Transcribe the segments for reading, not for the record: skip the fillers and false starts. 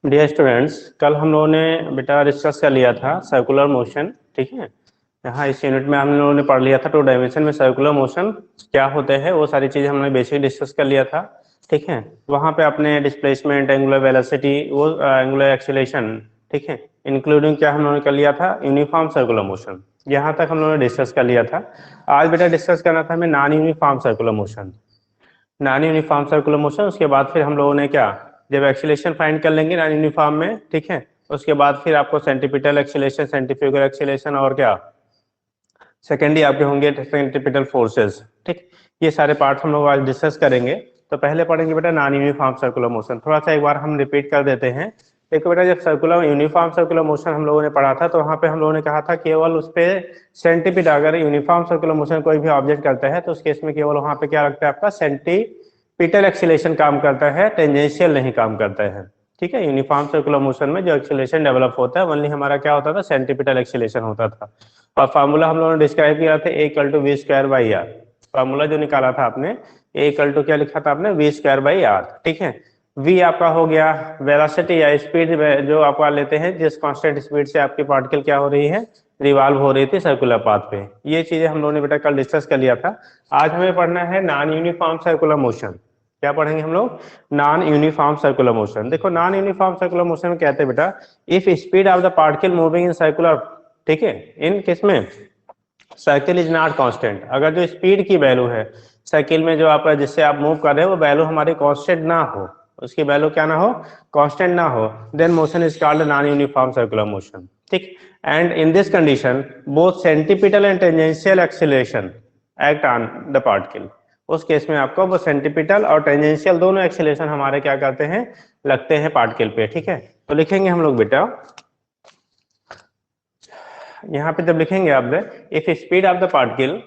Dear students, कल हम लोगों ने बेटा डिस्कस कर लिया था सर्कुलर मोशन। ठीक है, यहाँ इस यूनिट में हम लोगों ने पढ़ लिया था 2 डायमेंशन में सर्कुलर मोशन क्या होते हैं, वो सारी चीज़ें हमने बेसिक डिस्कस कर लिया था। ठीक है, वहाँ पे अपने डिस्प्लेसमेंट, एंगुलर वेलोसिटी, वो एंगुलर एक्सीलरेशन, ठीक है, इंक्लूडिंग क्या हम लोगों ने कर लिया था, यूनिफॉर्म सर्कुलर मोशन। यहाँ तक हम लोगों ने डिस्कस कर लिया था। आज बेटा डिस्कस करना था हमें non uniform circular motion. Non uniform circular motion, उसके बाद फिर हम लोगों ने क्या, जब एक्सीलरेशन फाइंड कर लेंगे नॉन यूनिफॉर्म में, ठीक है, उसके बाद फिर आपको सेंटीपिटल एक्सीलरेशन, सेंट्रीफ्यूगल एक्सीलरेशन और क्या सेकेंडली आपके होंगे सेंट्रीपिटल फोर्सेस। ठीक, ये सारे पार्ट हम लोग आज डिस्कस करेंगे। तो पहले पढ़ेंगे बेटा नॉन यूनिफॉर्म सर्कुलर मोशन। थोड़ा सा एक बार हम रिपीट कर देते हैं। देखो बेटा, जब सर्कुलर यूनिफॉर्म सर्कुलर मोशन हम लोगों ने पढ़ा था तो वहाँ पे हम लोगों ने कहा था केवल उस पर सेंटीपिटल, अगर यूनिफॉर्म सर्कुलर मोशन कोई भी ऑब्जेक्ट करता है तो उस केस में केवल वहाँ पे क्या लगता है आपका, सेंटीपिटल एक्सीलरेशन काम करता है, टेंजेंशियल नहीं काम करता है। ठीक है, यूनिफॉर्म सर्कुलर मोशन में जो एक्सीलरेशन डेवलप होता है ओनली हमारा क्या होता था, सेंटीपिटल एक्सीलरेशन होता था। और फार्मूला हम लोगों ने डिस्क्राइब किया था A=V²/R। फार्मूला जो निकाला था आपने, A= क्या लिखा था आपने, V²/R। ठीक है, V आपका हो गया वेलोसिटी या स्पीड जो आपका लेते हैं, जिस कांस्टेंट स्पीड से आपकी पार्टिकल क्या हो रही है, रिवॉल्व हो रही थी सर्कुलर पाथ पे। ये चीजें हम लोगों ने बेटा कल डिस्कस कर लिया था। आज हमें पढ़ना है नॉन यूनिफॉर्म सर्कुलर मोशन। क्या पढ़ेंगे हम लोग, नॉन यूनिफॉर्म सर्कुलर मोशन। देखो नॉन यूनिफॉर्म सर्कुलर मोशन में कहते हैं बेटा, if speed of the particle moving in circular, ठीक है, इन किस में, सर्किल इज नॉट कांस्टेंट। अगर जो स्पीड की वैल्यू है सर्किल में जो आप जिससे आप मूव कर रहे हो वो वैल्यू हमारी कांस्टेंट ना हो, उसकी वैल्यू क्या ना हो, कांस्टेंट ना हो, then motion is called non uniform circular motion. ठीक, and in this condition both centripetal and tangential acceleration act on the particle. उस केस में आपको वो सेंटीपिटल और टेंजेंशियल दोनों एक्सीलरेशन हमारे क्या करते हैं, लगते हैं पार्टिकल पे। ठीक है, तो लिखेंगे हम लोग बेटा, यहाँ पे जब लिखेंगे आप if speed of the particle,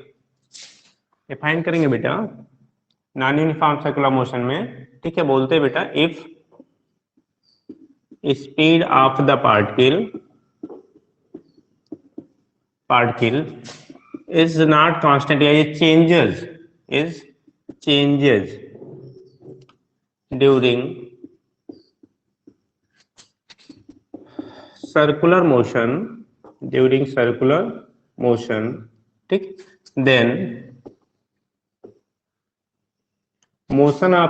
define करेंगे बेटा नॉन यूनिफॉर्म सर्कुलर मोशन में। ठीक है, बोलते हैं बेटा if speed of the particle is not constant, या ये चेंजेस ड्यूरिंग सर्कुलर मोशन, ठीक, then motion of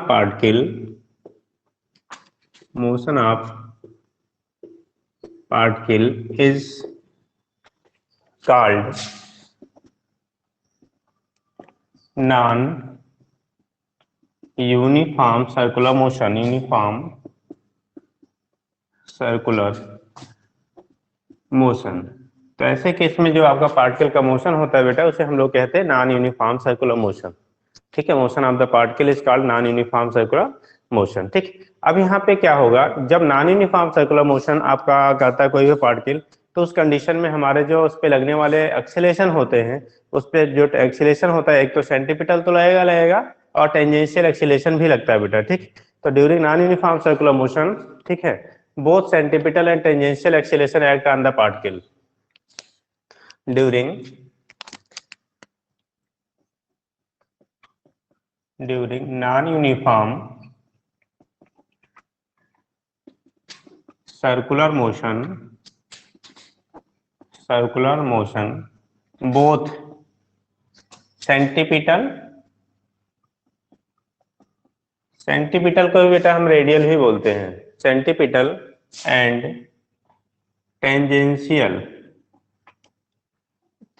particle is called non uniform circular motion, तो ऐसे केस में जो आपका पार्टिकल का मोशन होता है बेटा उसे हम लोग कहते हैं नॉन यूनिफॉर्म सर्कुलर मोशन। ठीक है, motion of the particle is called non uniform circular motion. ठीक, अब यहाँ पे क्या होगा, जब नॉन यूनिफॉर्म सर्कुलर मोशन आपका करता है कोई भी पार्टिकल, तो उस कंडीशन में हमारे जो उस पे लगने वाले एक्सीलरेशन होते हैं, उस पे जो एक्सीलरेशन होता है एक तो सेंटीपिटल तो लगेगा और टेंजेंशियल एक्सीलरेशन भी लगता है बेटा। ठीक, तो during non uniform circular motion, ठीक है, both centripetal and tangential acceleration act on the particle during non-uniform circular motion, both centripetal को भी बेटा हम रेडियल ही बोलते हैं, सेंटीपिटल एंड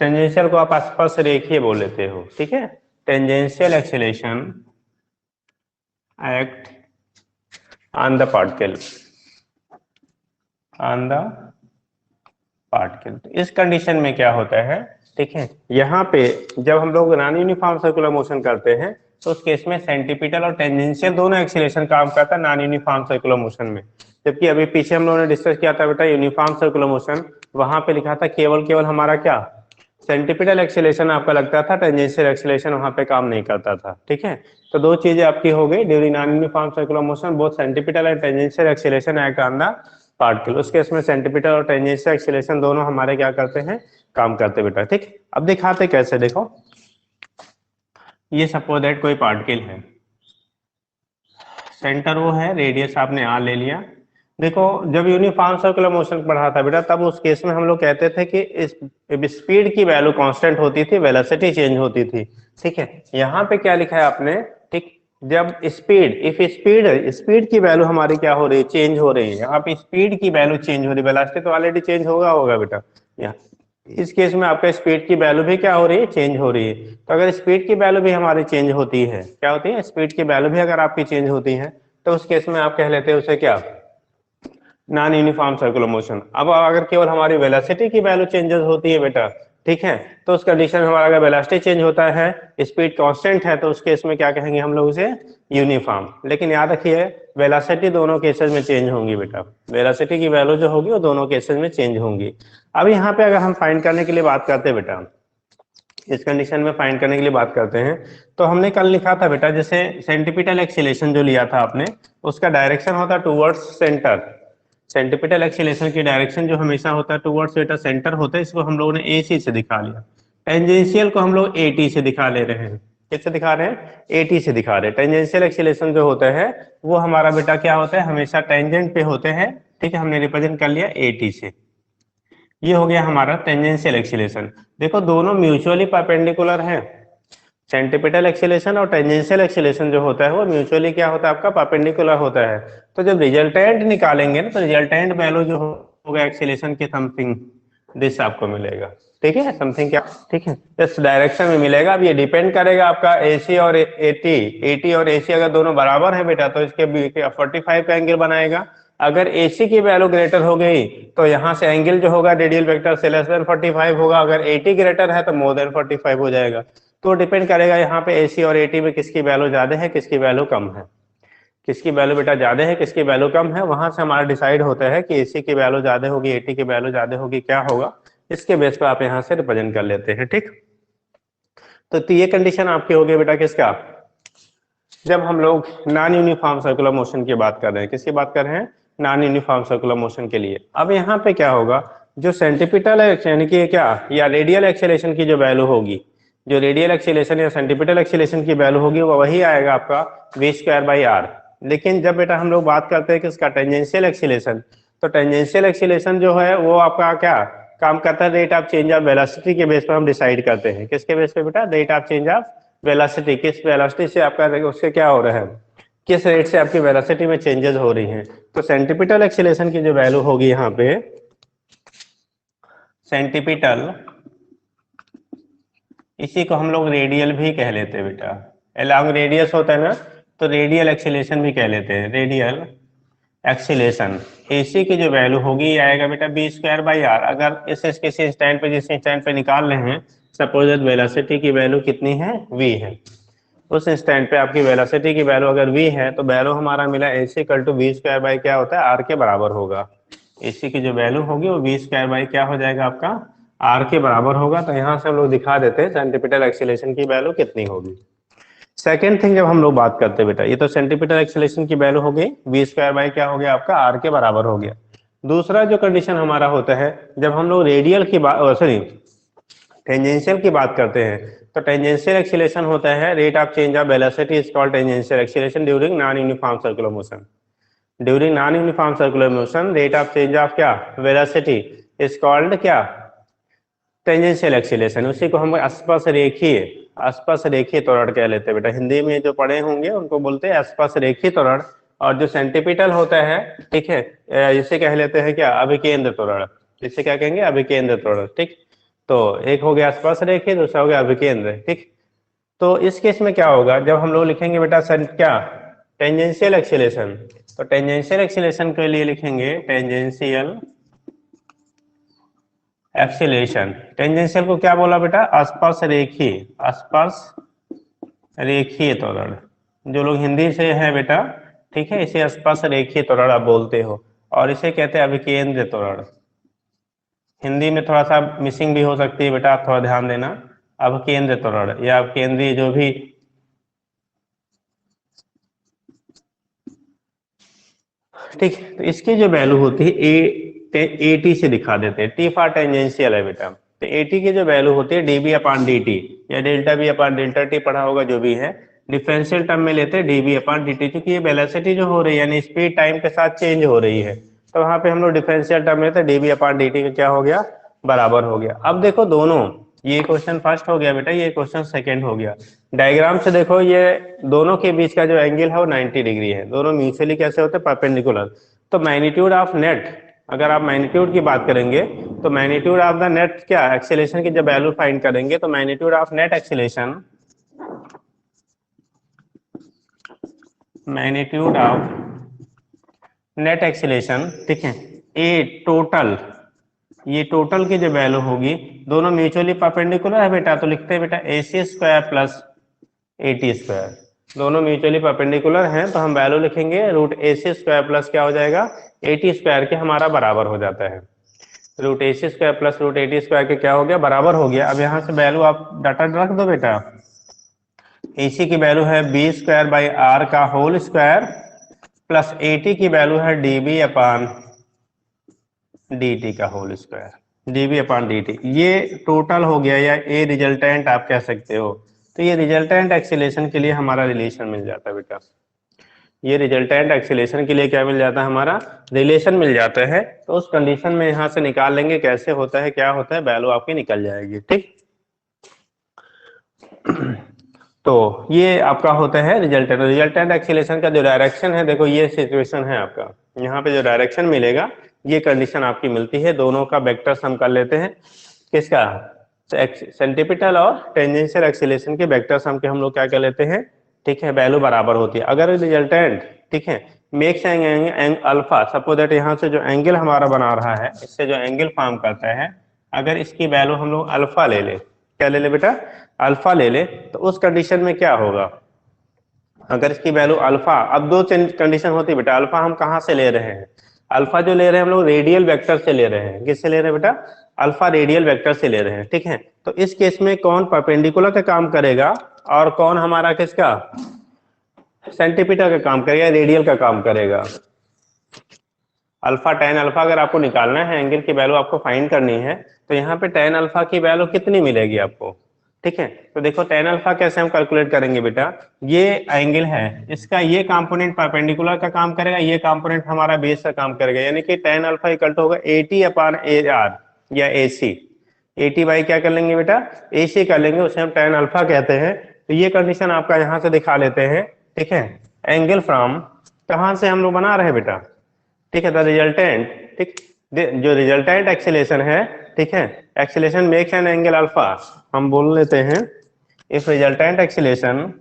टेंजेंशियल को आप स्पर्श रेखीय बोल लेते हो। ठीक है, tangential acceleration act on the particle, इस कंडीशन में क्या होता है, ठीक है, यहाँ पे जब हम लोग नॉन यूनिफॉर्म सर्कुलर मोशन करते हैं तो उस केस में सेंटीपिटल और टेंजेंशियल दोनों एक्सीलरेशन काम करता है नॉन यूनिफॉर्म सर्कुलर मोशन में। जबकि अभी पीछे हम लोगों ने डिस्कस किया था बेटा यूनिफॉर्म सर्कुलर मोशन, वहां पे लिखा था केवल हमारा क्या, सेंटीपिटल एक्सीलरेशन आपका लगता था, टेंजेंशियल एक्सीलरेशन वहां पे काम नहीं करता था। ठीक है, तो दो चीजें आपकी हो गई, during non uniform circular motion both centripetal and tangential acceleration act on the particle. उस केस में सेंटीपिटल और टेंजेंशियल एक्सीलरेशन दोनों हमारे क्या करते हैं, काम करते बेटा। ठीक, अब दिखाते कैसे, देखो ये सपोज दैट कोई पार्टिकल है, सेंटर वो है, रेडियस आपने आर ले लिया, देखो जब यूनिफॉर्म सर्कुलर मोशन पढ़ा था बेटा, तब उस केस में हम लोग कहते थे कि इस स्पीड की वैल्यू कांस्टेंट होती थी, वेलोसिटी चेंज होती थी। ठीक है, यहाँ पे क्या लिखा है आपने, ठीक, जब स्पीड, इफ स्पीड, स्पीड की वैल्यू हमारी क्या हो रही है, चेंज हो रही है। यहाँ पे स्पीड की वैल्यू चेंज हो रही है, वेलोसिटी तो ऑलरेडी चेंज होगा बेटा। यहाँ इस केस में आपका स्पीड की वैल्यू भी क्या हो रही है, चेंज हो रही है। तो अगर स्पीड की वैल्यू भी हमारी चेंज होती है, क्या होती है, स्पीड की वैल्यू भी अगर आपकी चेंज होती है, तो उस केस में आप कह लेते हैं उसे क्या, नॉन यूनिफॉर्म सर्कुलर मोशन। अब अगर केवल हमारी वेलोसिटी की वैल्यू चेंजेस होती है बेटा, ठीक है, तो उस कंडीशन में हमारा अगर वेलोसिटी चेंज होता है, स्पीड कांस्टेंट है, तो उस केस में क्या कहेंगे हम लोग उसे, यूनिफॉर्म। लेकिन याद रखिए वेलोसिटी दोनों केसेस में चेंज होंगी बेटा, वेलोसिटी की वैल्यू जो होगी वो दोनों केसेस में चेंज होंगी। अब यहाँ पे अगर हम फाइंड करने के लिए बात करते हैं बेटा, इस कंडीशन में फाइंड करने के लिए बात करते हैं, तो हमने कल लिखा था बेटा, जैसे सेंटीपिटल एक्सीलरेशन जो लिया था आपने, उसका डायरेक्शन होता टूवर्ड्स सेंटर। सेंटीपिटल एक्सीलरेशन की डायरेक्शन जो हमेशा होता है टूवर्ड्स बेटा सेंटर होता है, इसको हम लोगों ने AC से दिखा लिया। टेंजेंशियल को हम लोग AT से दिखा ले रहे हैं। किससे दिखा रहे हैं, AT से दिखा रहे हैं। टेंजेंशियल एक्सीलरेशन जो होता है वो हमारा बेटा क्या होता है, हमेशा टेंजेंट पे होते हैं। ठीक है, हमने रिप्रेजेंट कर लिया AT से। ये हो गया हमारा टेंजेंशियल एक्सीलरेशन। देखो दोनों म्यूचुअली परपेंडिकुलर हैं, सेंटीपिटल एक्सीलरेशन और टेंजेंशियल एक्सीलरेशन जो होता है वो म्यूचुअली क्या होता है आपका, परपेंडिकुलर होता है। तो जब रिजल्टेंट निकालेंगे ना, तो रिजल्टेंट वैल्यू जो होगा एक्सीलरेशन के समथिंग दिस आपको मिलेगा। ठीक है, समथिंग क्या, ठीक है, इस डायरेक्शन में मिलेगा। अब ये डिपेंड करेगा आपका AC और AT और AC अगर दोनों बराबर है बेटा, तो इसके 45 का एंगल बनाएगा। अगर AC की वैल्यू ग्रेटर हो गई, तो यहाँ से एंगल जो होगा रेडियल वेक्टर से लेस देन 45 होगा। अगर AT ग्रेटर है तो मोर देन 45 हो जाएगा। तो डिपेंड करेगा यहाँ पे AC और AT में किसकी वैल्यू ज्यादा है, किसकी वैल्यू कम है। किसकी वैल्यू बेटा ज्यादा है, किसकी वैल्यू कम है, वहां से हमारा डिसाइड होता है कि AC की वैल्यू ज्यादा होगी, AT की वैल्यू ज्यादा होगी, क्या होगा, इसके बेस पे आप यहाँ से रिप्रेजेंट कर लेते हैं। ठीक, तो ये कंडीशन आपकी हो गई बेटा किसका, जब हम लोग नॉन यूनिफॉर्म सर्कुलर मोशन की बात कर रहे हैं। किसकी बात कर रहे हैं, नॉन यूनिफॉर्म सर्कुलर मोशन के लिए। अब यहाँ पे क्या होगा, जो सेंटीपिटल यानी कि क्या, या रेडियल एक्सेलेरेशन की जो वैल्यू होगी, जो रेडियल एक्सेलेरेशन या सेंटीपिटल एक्सेलेरेशन की वैल्यू होगी वो वही आएगा आपका v²/r। लेकिन जब बेटा हम लोग बात करते हैं किसका, टेंजेंशियल एक्सेलेरेशन, तो टेंजेंशियल एक्सेलेरेशन जो है वो आपका क्या काम करता है, rate of change of velocity के बेस पर हम डिसाइड करते हैं। किसके बेस पे बेटा, rate of change of velocity, किस वेलोसिटी से आपका उससे क्या हो रहा है, किस रेट से आपकी वेलोसिटी में चेंजेस हो रही हैं। तो सेंटीपिटल एक्सेलेरेशन की जो वैल्यू होगी यहाँ पे, सेंटीपिटल, इसी को हम लोग रेडियल भी कह लेते हैं बेटा, अलॉन्ग रेडियस होता है ना, तो रेडियल एक्सेलेरेशन भी कह लेते हैं, रेडियल एक्सीलेशन। AC की जो वैल्यू होगी आएगा बेटा v²/r। अगर इस किसी स्टैंड पे, जिस स्टैंड पे निकाल रहे हैं, सपोज वेलोसिटी की वैल्यू कितनी है, v है, उस स्टैंड पे आपकी वेलोसिटी की वैल्यू अगर v है, तो वैल्यू हमारा मिला AC = v² क्या होता है, r के बराबर होगा। AC की जो वैल्यू होगी वो v² क्या हो जाएगा आपका, r के बराबर होगा। तो यहाँ से हम लोग दिखा देते हैं सेंटीपिटल एक्सीलरेशन की वैल्यू कितनी होगी। सेकेंड थिंग जब हम लोग बात करते हैं बेटा, ये तो सेंटीपिटल एक्सेलेरेशन की वैल्यू हो गई v² क्या हो गया आपका, r के बराबर हो गया। दूसरा जो कंडीशन हमारा होता है, जब हम लोग रेडियल की बात, सॉरी टेंजेंशियल की बात करते हैं, तो टेंजेंशियल एक्सेलेरेशन होता है rate of change of velocity is called tangential acceleration during non uniform circular motion. During non uniform circular motion rate of change of क्या, वेलोसिटी इज कॉल्ड क्या, टेंजेंशियल एक्सीलरेशन। उसी को हम स्पर्श रेखीय त्वरण कह लेते हैं बेटा। हिंदी में जो पढ़े होंगे उनको बोलते हैं स्पर्श रेखीय त्वरण। और जो सेंटीपिटल होता है, ठीक है, इसे कह लेते हैं क्या, अभिकेंद्र त्वरण। इसे क्या कहेंगे, अभिकेंद्र त्वरण। ठीक, तो एक हो गया स्पर्श रेखीय, दूसरा हो गया अभिकेंद्र। ठीक, तो इस केस में क्या होगा, जब हम लोग लिखेंगे बेटा क्या, टेंजेंशियल एक्सीलरेशन, तो टेंजेंशियल एक्सीलरेशन के लिए लिखेंगे टेंजेंशियल एक्सीलरेशन। टेंजेंशियल को क्या बोला बेटा, स्पर्श रेखीय त्वरण। जो लोग हिंदी से है बेटा, ठीक है, इसे स्पर्श रेखीय त्वरण आप बोलते हो, और इसे कहते हैं अभिकेंद्र त्वरण। हिंदी में थोड़ा सा मिसिंग भी हो सकती है बेटा, आप थोड़ा ध्यान देना। अभिकेंद्र त्वरण या केंद्रीय जो भी, ठीक, तो इसकी जो वैल्यू होती है AT से दिखा देते हैं, T फॉर टेंजेंशियल है बेटा। तो AT की जो वैल्यू होती है dB/dt या ΔB/ΔT पढ़ा होगा जो भी है, डिफरेंशियल टर्म में लेते हैं डीबी अपॉन डीटी, क्योंकि ये वेलोसिटी जो हो रही है यानी स्पीड टाइम के साथ चेंज हो रही है, तो वहां पे हम लोग डिफरेंशियल टर्म लेते हैं डीबी अपॉन डीटी का क्या हो गया, बराबर हो गया। अब देखो दोनों, ये क्वेश्चन फर्स्ट हो गया बेटा, ये क्वेश्चन सेकंड हो गया। डायग्राम से देखो ये दोनों के बीच का जो एंगल है वो 90 डिग्री है, दोनों म्यूचुअली कैसे होते हैं, परपेंडिकुलर। तो मैग्नीट्यूड ऑफ नेट, अगर आप मैग्नीट्यूड की बात करेंगे तो मैग्नीट्यूड ऑफ द नेट क्या, एक्सेलेरेशन की जब वैल्यू फाइंड करेंगे तो magnitude of net acceleration, magnitude of net acceleration, ठीक है, ए टोटल, ये टोटल की जो वैल्यू होगी, दोनों म्यूचुअली परपेंडिकुलर है बेटा, तो लिखते हैं बेटा AC square plus AT square, दोनों म्यूचुअली परपेंडिकुलर हैं, तो हम वैल्यू लिखेंगे रूट AC स्क्वायर प्लस क्या हो जाएगा, AT स्क्वायर के हमारा बराबर हो जाता है। Root AC square plus root AT square के क्या हो गया, बराबर हो गया। अब यहाँ से वैल्यू आप डाटा रख दो बेटा, AC की वैल्यू है B स्क्वायर बाई R का होल स्क्वायर प्लस AT की वैल्यू है DB अपॉन DT का whole square, DB upon DT, ये टोटल हो गया या ए रिजल्टेंट आप कह सकते हो। तो ये रिजल्टेंट एक्सीलरेशन के लिए हमारा रिलेशन मिल जाता है बेटा, ये रिजल्टेंट एक्सीलरेशन के लिए क्या मिल जाता है, हमारा रिलेशन मिल जाता है। तो उस कंडीशन में यहां से निकाल लेंगे कैसे होता है, क्या होता है, वैल्यू आपकी निकल जाएगी, ठीक। तो ये आपका होता है रिजल्टेंट, रिजल्टेंट एक्सीलरेशन का जो डायरेक्शन है, देखो ये सिचुएशन है आपका, यहाँ पे जो डायरेक्शन मिलेगा ये कंडीशन आपकी मिलती है। दोनों का वेक्टर सम कर लेते हैं, किसका, सेंटीपिटल और टेंजेंशियल एक्सीलरेशन के वेक्टर सम के हम लोग क्या कर लेते हैं, ठीक है, वैल्यू बराबर होती है। अगर रिजल्टेंट, ठीक है, मेक्स अल्फा, सपोज दैट यहाँ से जो एंगल हमारा बना रहा है, इससे जो एंगल फॉर्म करता है, अगर इसकी वैल्यू हम लोग अल्फा ले ले, क्या ले ले बेटा, अल्फा ले ले, तो उस कंडीशन में क्या होगा, अगर इसकी वैल्यू अल्फा, अब दो कंडीशन होती है बेटा, अल्फा हम कहाँ से ले रहे हैं, अल्फा जो ले रहे हैं हम लोग रेडियल वेक्टर से ले रहे हैं, किससे ले रहे हैं बेटा, अल्फा रेडियल वेक्टर से ले रहे हैं, ठीक है। तो इस केस में कौन परपेंडिकुलर का काम करेगा और कौन हमारा किसका, सेंटीपिटल का काम करेगा, रेडियल का काम करेगा। अल्फा टेन अल्फा अगर आपको निकालना है, एंगल की वैल्यू आपको फाइंड करनी है, तो यहाँ पे टेन अल्फा की वैल्यू कितनी मिलेगी आपको, ठीक है। तो देखो टेन अल्फा कैसे हम कैलकुलेट करेंगे बेटा, ये एंगल है, इसका ये कंपोनेंट परपेंडिकुलर का काम करेगा, ये कंपोनेंट हमारा बेस का काम करेगा, यानी कि टेन अल्फा इक्वल टू होगा 80 अपॉन AR या AC, 80 बाई क्या कर लेंगे बेटा, AC कर लेंगे, उसे हम टेन अल्फा कहते हैं। तो ये कंडीशन आपका यहाँ से दिखा लेते हैं, ठीक है, एंगल फ्रॉम, कहाँ से हम लोग बना रहे हैं बेटा, ठीक है, द रिजल्टेंट, ठीक, जो रिजल्टेंट एक्सीलरेशन है, ठीक है, acceleration makes an angle alpha, हम बोल लेते हैं if resultant acceleration,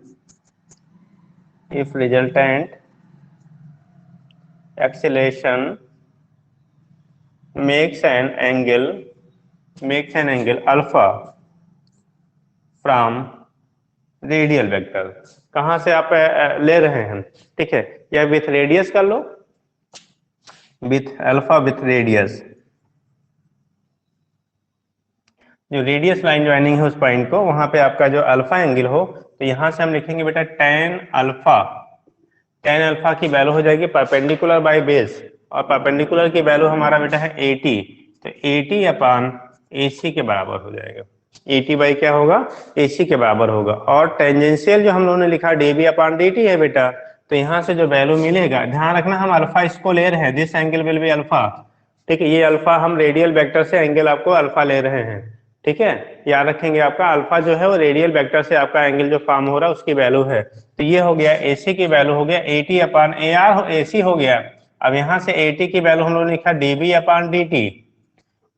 if resultant acceleration makes an angle alpha from radial vector, कहां से आप ले रहे हैं, ठीक है, या विथ रेडियस कर लो, विथ अल्फा विथ रेडियस, जो रेडियस लाइन ज्वाइनिंग है उस पॉइंट को, वहां पे आपका जो अल्फा एंगल हो, तो यहां से हम लिखेंगे बेटा टेन अल्फा की वैल्यू हो जाएगी परपेंडिकुलर बाय बेस, और परपेंडिकुलर की वैल्यू हमारा बेटा है 80, तो 80 अपॉन AC के बराबर हो जाएगा, 80 बाई क्या होगा, AC के बराबर होगा। और टेंजेंशियल जो हम लोगों ने लिखा DB अपॉन DT है बेटा, तो यहाँ से जो वैल्यू मिलेगा, ध्यान रखना हम अल्फा इसको ले रहे हैं, this angle will be alpha, ठीक है, ये अल्फा हम रेडियल वेक्टर से एंगल आपको अल्फा ले रहे हैं, ठीक है, याद रखेंगे आपका अल्फा जो है वो रेडियल वेक्टर से आपका एंगल जो फॉर्म हो रहा है उसकी वैल्यू है। तो ये हो गया AC की वैल्यू हो गया 80 अपॉन AR, AC हो गया। अब यहाँ से 80 की वैल्यू हम लोगों ने लिखा DB upon DT,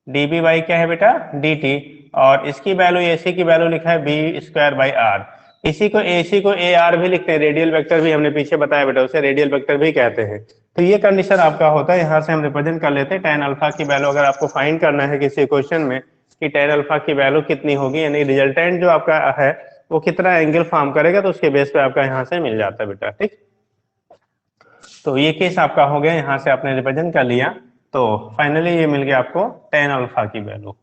DB by क्या है बेटा DT, और इसकी वैल्यू AC की वैल्यू लिखा है B स्क्वायर बाई R, इसी को AC को AR भी लिखते हैं, रेडियल वेक्टर भी हमने पीछे बताया बेटा, उसे रेडियल वेक्टर भी कहते हैं। तो ये कंडीशन आपका होता है, यहाँ से हम रिप्रेजेंट कर लेते हैं टेन अल्फा की वैल्यू, अगर आपको फाइंड करना है किसी क्वेश्चन में कि टेन अल्फा की वैल्यू कितनी होगी, यानी रिजल्टेंट जो आपका है वो कितना एंगल फॉर्म करेगा, तो उसके बेस पे आपका यहाँ से मिल जाता है बेटा, ठीक। तो ये केस आपका हो गया, यहाँ से आपने रिप्रेजेंट कर लिया, तो फाइनली ये मिल गया आपको टेन अल्फा की वैल्यू।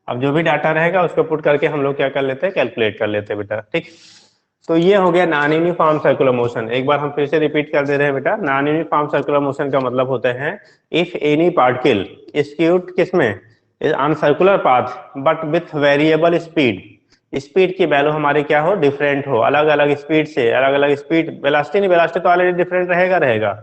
अब जो भी डाटा रहेगा उसको पुट करके हम लोग क्या कर लेते हैं, कैलकुलेट कर लेते हैं बेटा, ठीक। तो ये हो गया नॉन यूनिफॉर्म सर्कुलर मोशन। एक बार हम फिर से रिपीट कर दे रहे हैं बेटा, नॉन यूनिफॉर्म सर्कुलर मोशन का मतलब होता है इफ एनी पार्टिकल स्क्यूड किसमें on circular path but with variable speed, speed की वैल्यू हमारी क्या हो, डिफरेंट हो, अलग अलग स्पीड से, अलग अलग स्पीड, वेलोसिटी नहीं, वेलोसिटी तो ऑलरेडी डिफरेंट रहेगा।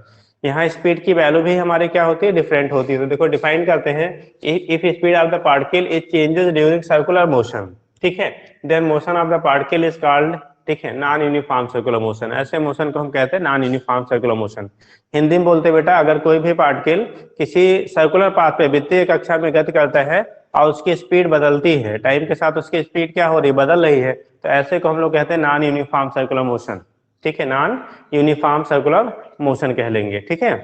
यहाँ स्पीड की वैल्यू भी हमारी क्या होती है, डिफरेंट होती है। तो देखो डिफाइन करते हैं, if speed of the particle is changes during circular motion, ठीक है, then motion of the particle is called, ठीक है, नॉन यूनिफॉर्म सर्कुलर मोशन। ऐसे मोशन को हम कहते हैं non uniform circular motion. Hindi में बोलते बेटा, अगर कोई भी पार्टिकल किसी सर्कुलर पाथ पे वृत्तीय कक्षा में गति करता है और उसकी स्पीड बदलती है, टाइम के साथ उसकी स्पीड क्या हो रही है, बदल रही है, तो ऐसे को हम लोग कहते हैं नॉन यूनिफॉर्म सर्कुलर मोशन, ठीक है, नॉन यूनिफॉर्म सर्कुलर मोशन कह लेंगे, ठीक है।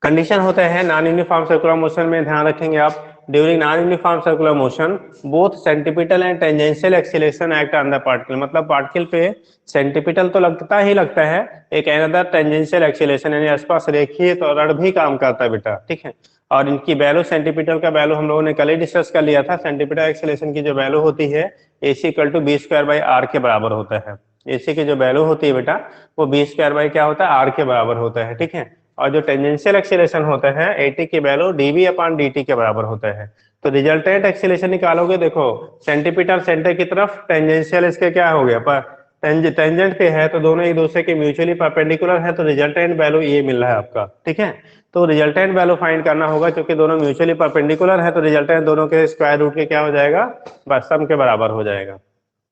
कंडीशन होता है नॉन यूनिफॉर्म सर्कुलर मोशन में, ध्यान रखेंगे आप, during non uniform circular motion both centripetal and tangential acceleration act on the particle, मतलब पार्टिकल पे सेंटीपिटल तो लगता है, एक अनदर टेंजेंशियल एक्सीलरेशन यानी आसपास रेखीय त्वरण भी काम करता है बेटा, ठीक है। और इनकी वैल्यू, सेंटीपिटल का वैल्यू हम लोगों ने कल ही डिस्कस कर लिया था, सेंटीपिटल एक्सीलरेशन की जो वैल्यू होती है AC equal to b² r के बराबर होता है। AC की जो वैल्यू होती है बेटा वो b² क्या होता है, r के बराबर होता है, ठीक है। और जो टेंजेंशियल एक्सीलरेशन होता है AT की वैल्यू dv/dt के बराबर होता है। तो रिजल्टेंट एक्सीलरेशन निकालोगे, देखो सेंटीपिटल सेंटर की तरफ, टेंजेंशियल इसके क्या हो गया, पर टेंजेंट पे है तो दोनों एक दूसरे के म्यूचुअली परपेंडिकुलर है, तो रिजल्टेंट वैल्यू ये मिल रहा है आपका, ठीक है। तो रिजल्टेंट वैल्यू फाइंड करना होगा, क्योंकि दोनों म्यूचुअली परपेंडिकुलर है, तो रिजल्टेंट दोनों के स्क्वायर रूट के क्या हो जाएगा, बस सम के बराबर हो जाएगा,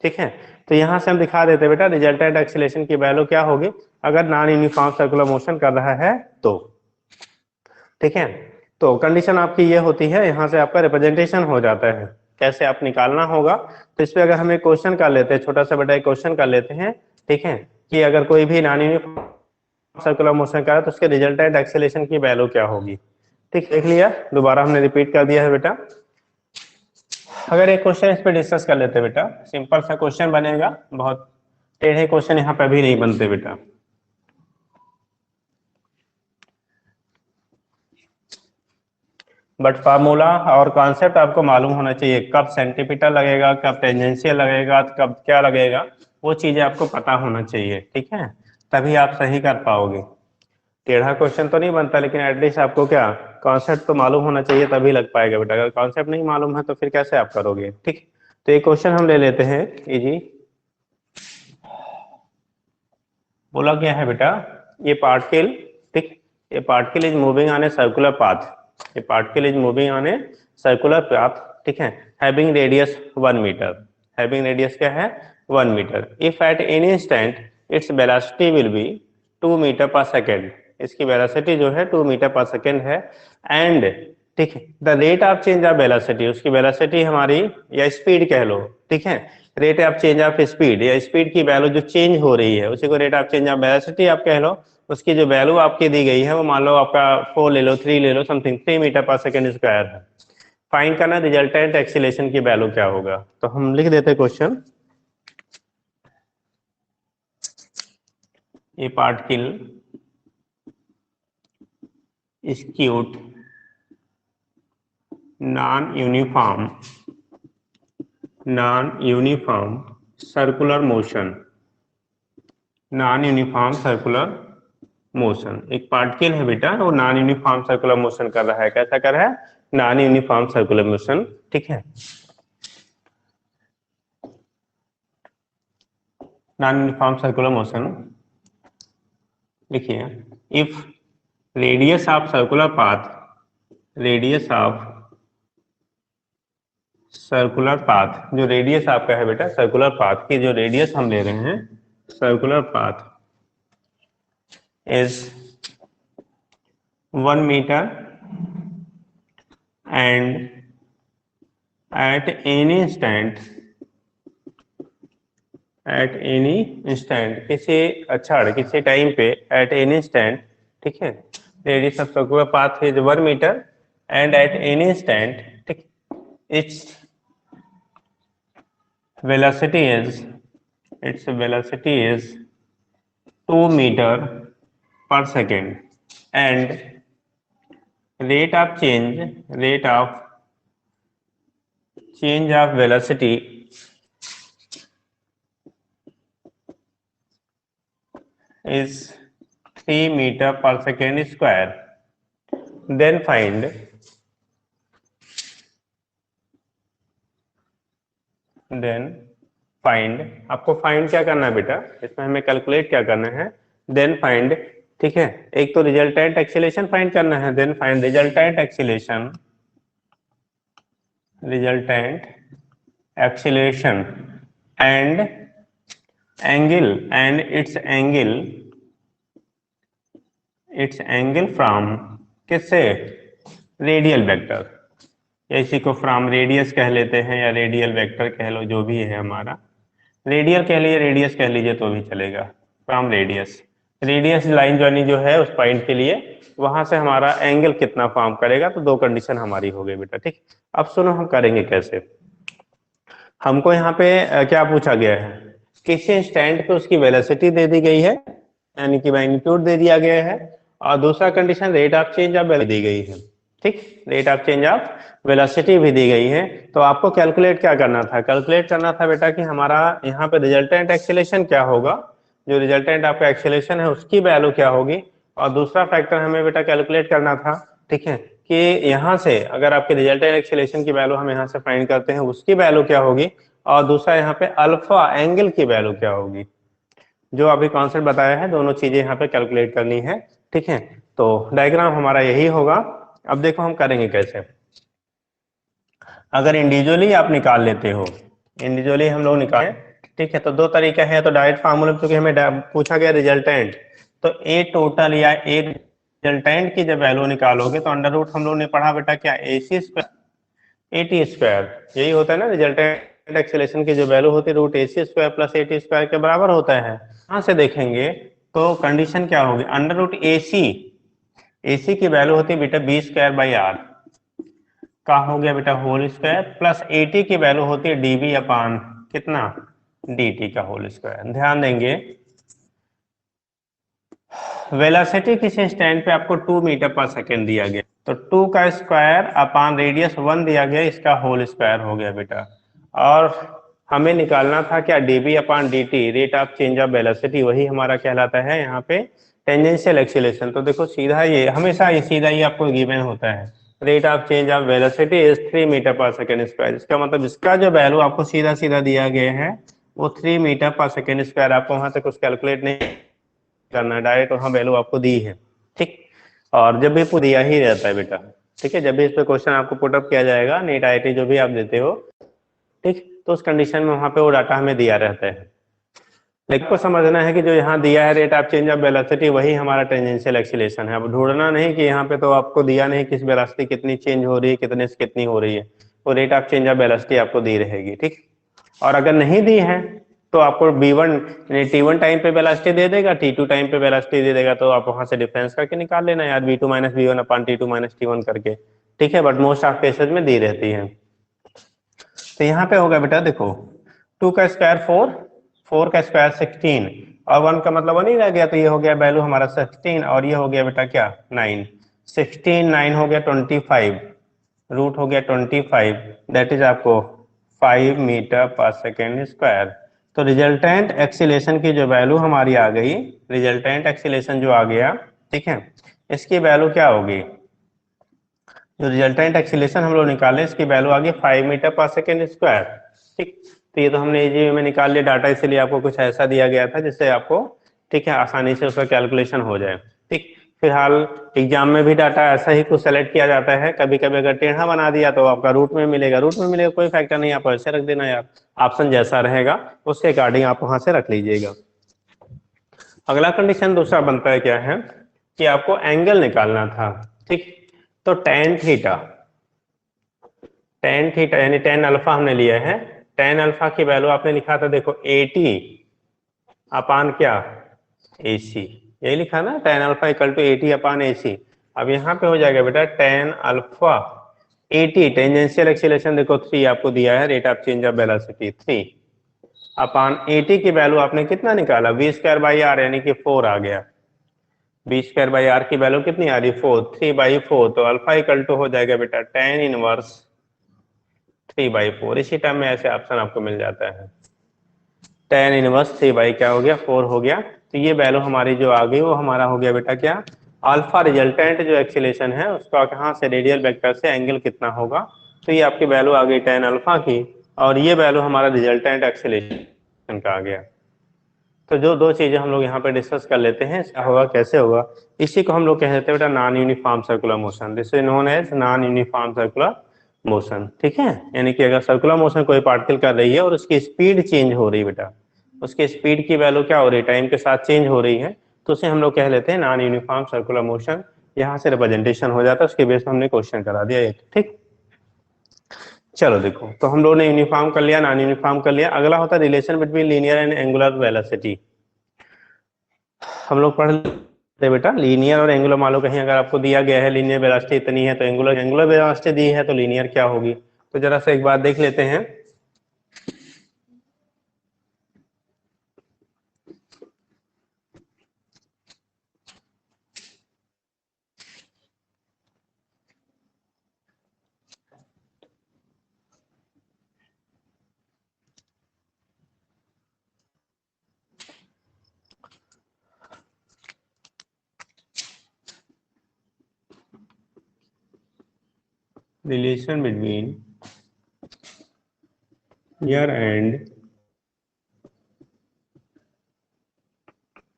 ठीक है। तो यहां से हम दिखा देते हैं बेटा रिजल्टेंट एक्सीलरेशन की वैल्यू क्या होगी अगर नॉन यूनिफॉर्म सर्कुलर मोशन कर रहा है तो, ठीक है। तो कंडीशन आपकी ये होती है, यहां से आपका रिप्रेजेंटेशन हो जाता है, कैसे आप निकालना होगा। तो इस पे अगर हम एक क्वेश्चन कर लेते हैं, छोटा सा बेटा एक क्वेश्चन कर लेते हैं, ठीक है, कि अगर कोई भी नॉन यूनिफॉर्म सर्कुलर मोशन करा तो उसके रिजल्टेंट एक्सीलरेशन की वैल्यू क्या होगी, ठीक, देख लिया, दोबारा हमने रिपीट कर दिया है बेटा। अगर एक क्वेश्चन इस पे डिस्कस कर लेते बेटा, सिंपल सा क्वेश्चन बनेगा, बहुत टेढ़े क्वेश्चन यहाँ पे भी नहीं बनते बेटा। बट फार्मूला और कॉन्सेप्ट आपको मालूम होना चाहिए, कब सेंटीपिटल लगेगा, कब टेंजेंशियल लगेगा, कब क्या लगेगा, वो चीजें आपको पता होना चाहिए, ठीक है, तभी आप सही कर पाओगे। टेढ़ा क्वेश्चन तो नहीं बनता, लेकिन एटलीस्ट आपको क्या कॉन्सेप्ट तो मालूम होना चाहिए, तभी लग पाएगा बेटा। अगर कॉन्सेप्ट नहीं मालूम है तो फिर कैसे आप करोगे, ठीक। तो एक क्वेश्चन हम ले लेते हैं इजी। बोला क्या है बेटा, ये पार्टिकल, ठीक, ये particle is moving on a circular path, ये particle is moving on a circular path, ठीक है, having radius 1 metre, having radius क्या है 1 metre. If at any instant its velocity will be 2 metre per second, इसकी velocity जो है 2 metre per second है, and, ठीक है, the rate of change of velocity, उसकी वेलोसिटी हमारी या स्पीड कह लो, ठीक है, rate of change of speed या स्पीड की वैल्यू जो चेंज हो रही है उसी को rate of change of velocity आप कह लो। उसकी जो वैल्यू आपकी दी गई है वो मान लो आपका 4 ले लो, 3 ले लो, something 3 metre per second square है। फाइंड करना रिजल्टेंट एक्सीलरेशन की वैल्यू क्या होगा। तो हम लिख देते क्वेश्चन, ये particle skewed non uniform circular motion, non uniform circular motion, एक पार्टिकल है बेटा वो नॉन यूनिफॉर्म सर्कुलर मोशन कर रहा है, कैसा कर रहा है, नॉन यूनिफॉर्म सर्कुलर मोशन, ठीक है, नॉन यूनिफॉर्म सर्कुलर मोशन। देखिए, if radius of circular path, radius of circular path, जो रेडियस आपका है बेटा सर्कुलर पाथ की जो रेडियस हम ले रहे हैं, circular path is 1 metre and at any instant किसी क्षण, किसी टाइम पे, at any instant, ठीक है, radius of circular path is 1 metre and at any instant, ठीक, its velocity is 2 meter per second and rate of change of velocity is 3 meter per second square. Then find then find, आपको find क्या करना है बेटा, इसमें हमें calculate क्या करना है, देन फाइंड, ठीक है। एक तो रिजल्टेंट एक्सीलरेशन फाइंड करना है, then find resultant acceleration, resultant acceleration and angle and its angle from किससे, रेडियल वेक्टर, या इसी को फ्रॉम रेडियस कह लेते हैं या रेडियल वेक्टर कह लो, जो भी है हमारा, रेडियल कह लीजिए रेडियस कह लीजिए तो भी चलेगा, from radius, radius line journey जो है उस पॉइंट के लिए, वहां से हमारा एंगल कितना फॉर्म करेगा, तो दो कंडीशन हमारी हो गई बेटा, ठीक। अब सुनो हम करेंगे कैसे। हमको यहाँ पे क्या पूछा गया है, किसी इंस्टेंट पे उसकी वेलोसिटी दे दी गई है, यानी कि मैग्नीट्यूड दे दिया गया है, और दूसरा condition rate of change of velocity दी गई है, ठीक, rate of change of velocity भी दी गई है। तो आपको कैलकुलेट क्या करना था, कैलकुलेट करना था बेटा कि हमारा यहाँ पे रिजल्टेंट एक्सीलरेशन क्या होगा, जो रिजल्टेंट आपका एक्सीलरेशन है उसकी वैल्यू क्या होगी, और दूसरा फैक्टर हमें बेटा कैलकुलेट करना था, ठीक है, कि यहाँ से अगर आपके रिजल्टेंट एक्सीलरेशन की वैल्यू हम यहाँ से फाइंड करते हैं उसकी वैल्यू क्या होगी, और दूसरा यहाँ पे अल्फा एंगल की वैल्यू क्या होगी, जो अभी कॉन्सेप्ट बताया है दोनों चीजें यहाँ पे कैलकुलेट करनी है, ठीक है। तो डायग्राम हमारा यही होगा। अब देखो हम करेंगे कैसे, अगर इंडिविजुअली आप निकाल लेते हो, इंडिविजुअली हम लोग निकालें, ठीक है, तो दो तरीका है, तो डायरेक्ट फार्मूला क्योंकि हमें पूछा गया रिजल्टेंट, तो ए टोटल या ए रिजल्टेंट की जब वैल्यू निकालोगे तो अंडर रूट हम लोग ने पढ़ा बेटा क्या, ए सी स्क्वायर ए टी स्क्वायर, यही होता है ना, रिजल्टेंट एक्सीलरेशन की जो वैल्यू होती है root A C square plus A T square के बराबर होता है। यहाँ से देखेंगे तो कंडीशन क्या होगी, अंडर रूट ए सी की वैल्यू होती है बेटा बी स्क्वायर बाई आर का हो गया बेटा whole square, plus A T की वैल्यू होती है डीबी अपान कितना, डी टी का होल स्क्वायर। ध्यान देंगे वेलोसिटी किसी इंस्टेंट पे आपको 2 मीटर पर सेकेंड दिया गया, तो 2 का स्क्वायर अपान रेडियस 1 दिया गया, इसका होल स्क्वायर हो गया बेटा। और हमें निकालना था क्या, dB upon D t, rate of change of velocity, वही हमारा कहलाता है यहाँ पे टेंजेंशियल एक्सीलरेशन। तो देखो सीधा ये हमेशा ये सीधा ही आपको गिवन होता है, rate of change of velocity is 3 metre per second square, इसका मतलब इसका जो वैल्यू आपको सीधा सीधा दिया गया है वो 3 मीटर पर सेकेंड स्क्वायर, आपको वहां से कुछ कैलकुलेट नहीं करना, डायरेक्ट वहां वैल्यू आपको दी है, ठीक। और जब भी दिया ही रहता है बेटा, ठीक है, जब भी इस पे क्वेश्चन आपको पुटअप किया जाएगा, नीट आईआईटी जो भी आप देते हो, ठीक, तो उस कंडीशन में वहां पे वो डाटा हमें दिया रहता है। लेकिन को समझना है कि जो यहाँ दिया है rate of change of velocity वही हमारा टेंजेंशियल एक्सीलरेशन है। अब ढूंढना नहीं कि यहाँ पे तो आपको दिया नहीं किस वेलोसिटी कितनी चेंज हो रही है, कितने से कितनी हो रही है, वो rate of change of velocity आपको दी रहेगी, ठीक। और अगर नहीं दी है तो आपको b1 t1 टाइम पे वेलोसिटी दे देगा, t2 टाइम पे वेलोसिटी दे देगा, तो आप वहां से डिफरेंस करके निकाल लेना यार, v2 माइनस v1 अपान t2 माइनस t1 करके, ठीक है। बट मोस्ट ऑफ केसेस में दी रहती है। तो यहाँ पे होगा बेटा देखो 2 का स्क्वायर 4, 4 का स्क्वायर 16, और 1 का मतलब 1 ही रह गया, तो ये हो गया वैल्यू हमारा 16, और ये हो गया बेटा क्या 9, 16 9 हो गया 25, रूट हो गया 25, दैट इज आपको 5 मीटर पर सेकेंड स्क्वायर। तो रिजल्टेंट एक्सीलरेशन की जो वैल्यू हमारी आ गई, रिजल्टेंट एक्सीलरेशन जो आ गया, ठीक है, इसकी वैल्यू क्या होगी, जो रिजल्टेंट एक्सीलरेशन हम लोग निकाले इसकी वैल्यू आ गई 5 मीटर पर सेकेंड स्क्वायर, ठीक। तो ये तो हमने इजी में निकाल लिया डाटा, इसलिए आपको कुछ ऐसा दिया गया था जिससे आपको, ठीक है, आसानी से उसका कैलकुलेशन हो जाए, ठीक। फिलहाल एग्जाम में भी डाटा ऐसा ही कुछ सेलेक्ट किया जाता है, कभी कभी अगर टेढ़ा बना दिया तो आपका रूट में मिलेगा, रूट में मिलेगा कोई फैक्टर नहीं, आप ऐसे रख देना यार, ऑप्शन जैसा रहेगा उसके अकॉर्डिंग आप वहां से रख लीजिएगा। अगला कंडीशन दूसरा बनता है क्या है कि आपको एंगल निकालना था, ठीक। तो टेन थीटा यानी टेन अल्फा हमने लिया है, टेन अल्फा की वैल्यू आपने लिखा था देखो 80 अपान क्या AC, यही लिखा ना, tan alpha equal to 80 upon AC। अब यहाँ पे हो जाएगा बेटा टेन अल्फा 80, टेंजेंशियल एक्सीलरेशन देखो 3 आपको दिया है, rate of change of velocity 3 अपान 80 की वैल्यू आपने कितना निकाला, v स्क्वायर बाई आर यानी कि 4 आ गया, v स्क्वायर बाई आर की वैल्यू कितनी आ रही 4, 3/4, तो अल्फा इक्वल टू हो जाएगा बेटा टेन इनवर्स 3/4, इसी टाइम में ऐसे ऑप्शन आपको मिल जाता है, टेन इनवर्स 3 क्या हो गया 4 हो गया। तो ये वैल्यू हमारी जो आ गई वो हमारा हो गया बेटा क्या, अल्फा रिजल्टेंट जो एक्सीलरेशन है उसका कहाँ से रेडियल वेक्टर से एंगल कितना होगा, तो ये आपकी वैल्यू आ गई टेन अल्फा की, और ये वैल्यू हमारा रिजल्टेंट एक्सेलरेशन का आ गया। तो जो दो चीजें हम लोग यहाँ पे डिस्कस कर लेते हैं, क्या होगा कैसे होगा, इसी को हम लोग कह देते हैं बेटा non uniform circular motion. This is known as non uniform circular motion, ठीक है। यानी कि अगर सर्कुलर मोशन कोई पार्टिकल कर रही है और उसकी स्पीड चेंज हो रही है बेटा, उसके स्पीड की वैल्यू क्या हो रही है, टाइम के साथ चेंज हो रही है, तो उसे हम लोग कह लेते हैं नॉन यूनिफॉर्म सर्कुलर मोशन। यहाँ से रिप्रेजेंटेशन हो जाता है, उसके बेस पर हमने क्वेश्चन करा दिया एक, ठीक। चलो देखो, तो हम लोगों ने यूनिफॉर्म कर लिया, नॉन यूनिफॉर्म कर लिया। अगला होता है relation between linear and angular velocity. हम लोग पढ़ लेते बेटा, लीनियर और एंगुलर मान लो कहीं अगर आपको दिया गया है लीनियर वेलोसिटी इतनी है, तो एंगुलर एंगुलर वेलोसिटी दी है तो लीनियर क्या होगी। तो जरा से एक बात देख लेते हैं। Relation between linear and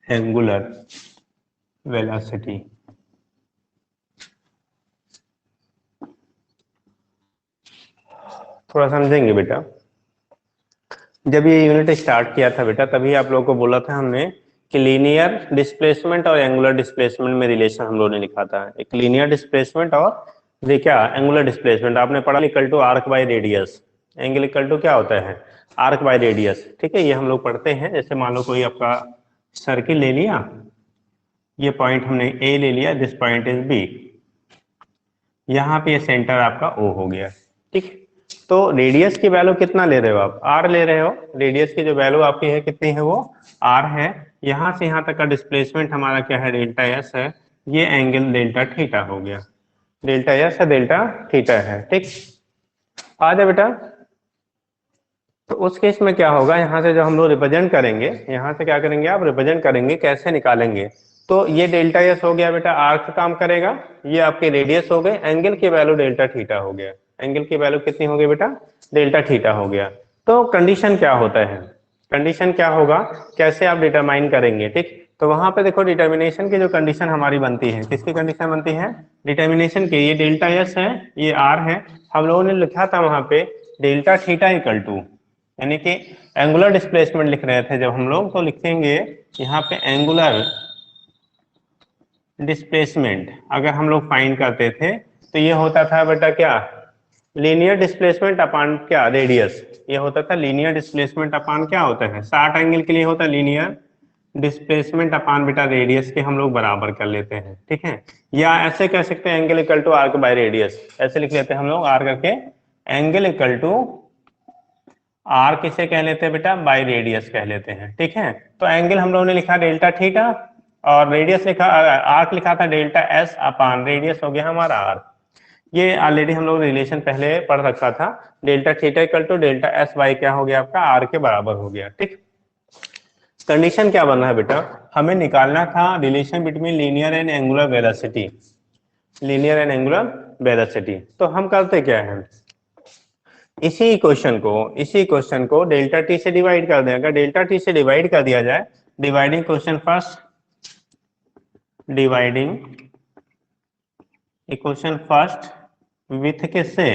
angular velocity. थोड़ा समझेंगे बेटा। जब ये यूनिट स्टार्ट किया था बेटा, तभी आप लोगों को बोला था हमने कि लीनियर डिस्प्लेसमेंट और एंगुलर डिस्प्लेसमेंट में रिलेशन हम लोगों ने लिखा था। एक लीनियर डिस्प्लेसमेंट और ये क्या एंगुलर डिस्प्लेसमेंट आपने पढ़ा, equal to arc by radius. Angle equal to क्या होता है, आर्क बाय रेडियस, ठीक है। ये हम लोग पढ़ते हैं। जैसे मान लो कोई आपका सर्किल ले लिया, ये पॉइंट हमने ए ले लिया, दिस पॉइंट इज बी, यहाँ पे ये सेंटर आपका ओ हो गया, ठीक। तो रेडियस की वैल्यू कितना ले रहे हो आप, आर ले रहे हो। रेडियस की जो वैल्यू आपकी है कितनी है, वो आर है। यहाँ से यहाँ तक का डिस्प्लेसमेंट हमारा क्या है, डेल्टा एस है। ये एंगल डेल्टा थीटा हो गया, डेल्टा एस है, डेल्टा थीटा है, ठीक। आ जाए बेटा। तो उस केस में क्या होगा, यहाँ से जो हम लोग रिप्रेजेंट करेंगे, यहाँ से क्या करेंगे आप रिप्रेजेंट करेंगे, कैसे निकालेंगे। तो ये डेल्टा एस हो गया बेटा, आर्क काम करेगा। ये आपके रेडियस हो गए, एंगल की वैल्यू डेल्टा थीटा हो गया। एंगल की वैल्यू कितनी हो गई बेटा, डेल्टा थीटा हो गया। तो कंडीशन क्या होता है, कंडीशन क्या होगा, कैसे आप डिटरमाइन करेंगे, ठीक। तो वहां पे देखो डिटर्मिनेशन की जो कंडीशन हमारी बनती है, किसकी कंडीशन बनती है, डिटर्मिनेशन की। ये डेल्टा एस है, ये आर है। हम लोगों ने लिखा था वहां पे डेल्टा थीटा इक्वल टू, यानी कि एंगुलर डिस्प्लेसमेंट लिख रहे थे जब हम लोग, तो लिखेंगे यहाँ पे एंगुलर डिस्प्लेसमेंट अगर हम लोग फाइंड करते थे, तो ये होता था बेटा क्या, लीनियर डिस्प्लेसमेंट अपान क्या रेडियस। ये होता था लीनियर डिस्प्लेसमेंट अपान क्या होता है, 60 एंगल के लिए होता है लीनियर डिस्प्लेसमेंट अपान बेटा रेडियस के हम लोग बराबर कर लेते हैं, ठीक है। या ऐसे कह सकते हैं angle equal to arc by radius, ऐसे लिख लेते हैं हम लोग, आर करके एंगल इक्वल टू आर किसे कह लेते हैं बेटा, बाय रेडियस कह लेते हैं, ठीक है। तो एंगल हम लोगों ने लिखा डेल्टा थीटा और रेडियस लिखा, आर्क लिखा था डेल्टा एस अपान रेडियस हो गया हमारा आर। ये ऑलरेडी हम लोग रिलेशन पहले पढ़ रखा था, delta theta equal to delta S by क्या हो गया आपका, आर के बराबर हो गया, ठीक। कंडीशन क्या बन रहा है बेटा, हमें निकालना था relation between linear and angular velocity, linear and angular velocity. तो हम करते क्या है, इसी क्वेश्चन को डेल्टा टी से डिवाइड कर दें। अगर डेल्टा टी से डिवाइड कर दिया जाए, dividing question first, dividing equation first with किससे,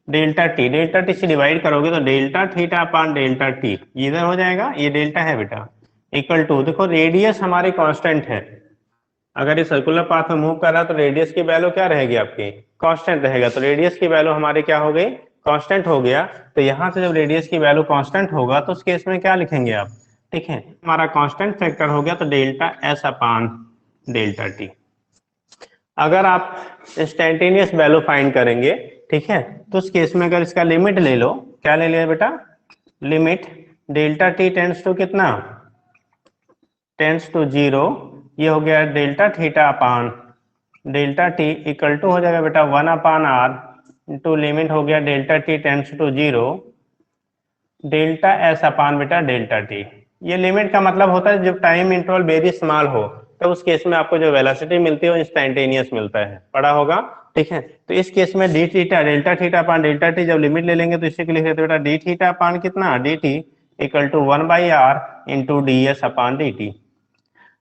डेल्टा टी से डिवाइड करोगे तो delta theta upon delta T इधर हो जाएगा, ये डेल्टा है बेटा, इक्वल टू देखो रेडियस हमारी कांस्टेंट है। अगर ये सर्कुलर पाथ में मूव कर रहा है तो रेडियस की वैल्यू क्या रहेगी आपकी, कांस्टेंट रहेगा। तो रेडियस की वैल्यू हमारी क्या हो गई, कांस्टेंट हो गया। तो यहाँ से जब रेडियस की वैल्यू कांस्टेंट होगा तो उस केस में क्या लिखेंगे आप, ठीक है, हमारा कांस्टेंट फैक्टर हो गया तो डेल्टा एस अपान डेल्टा टी। अगर आप इंस्टेंटेनियस वैल्यू फाइंड करेंगे, ठीक है, तो उस केस में अगर इसका लिमिट ले लो, क्या ले लिया बेटा, limit delta T tends to कितना, टेंड्स टू 0, ये हो गया delta theta upon delta T equal to हो जाएगा बेटा 1 अपान आर इंटू लिमिट हो गया delta T tends to 0 delta S upon बेटा डेल्टा टी। ये लिमिट का मतलब होता है जब टाइम इंटरवल वेरी स्मॉल हो, तो उस केस में आपको जो वेलोसिटी मिलती है वो इंस्टेंटेनियस मिलता है, पढ़ा होगा, ठीक है। तो इस केस में D theta delta theta upon delta T, जब लिमिट ले लेंगे तो इसी के लिए बेटा डी थीटा अपान कितना, D T equal to 1/r into D S upon D T.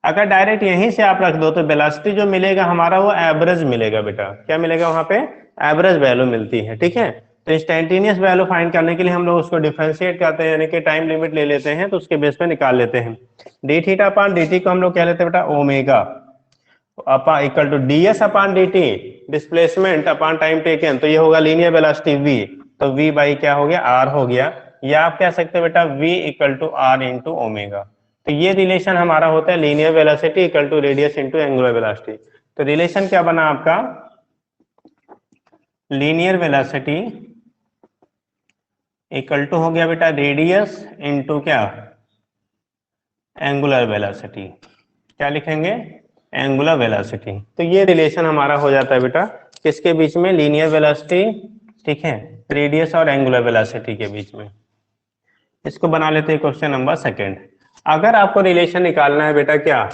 अगर डायरेक्ट यहीं से आप रख दो तो वेलोसिटी जो मिलेगा हमारा वो एवरेज मिलेगा बेटा, क्या मिलेगा वहां पे, एवरेज वैल्यू मिलती है, ठीक है। तो इंस्टेंटेनियस वैल्यू फाइंड करने के लिए हम लोग उसको डिफरेंशिएट करते हैं, यानी कि टाइम लिमिट ले लेते हैं, तो उसके बेस पे निकाल लेते हैं। D theta upon D T को हम लोग क्या लेते हैं बेटा, ओमेगा अपा equal to D S upon D T displacement upon time taken, तो ये होगा लीनियर वेलोसिटी v, तो v बाई क्या हो गया, r हो गया, या आप कह सकते हैं बेटा v equal to r into omega. तो ये रिलेशन हमारा होता है linear velocity equal to radius into angular velocity. तो रिलेशन क्या बना आपका, लीनियर वेलोसिटी इक्वल टू हो गया बेटा रेडियस इंटू क्या, एंगुलर वेलोसिटी, क्या लिखेंगे, एंगुलर वेलोसिटी। तो ये रिलेशन हमारा हो जाता है बेटा किसके बीच में, लीनियर वेलोसिटी, ठीक है, रेडियस और एंगुलर वेलोसिटी के बीच में। इसको बना लेते हैं क्वेश्चन नंबर सेकंड। अगर आपको रिलेशन निकालना है बेटा क्या,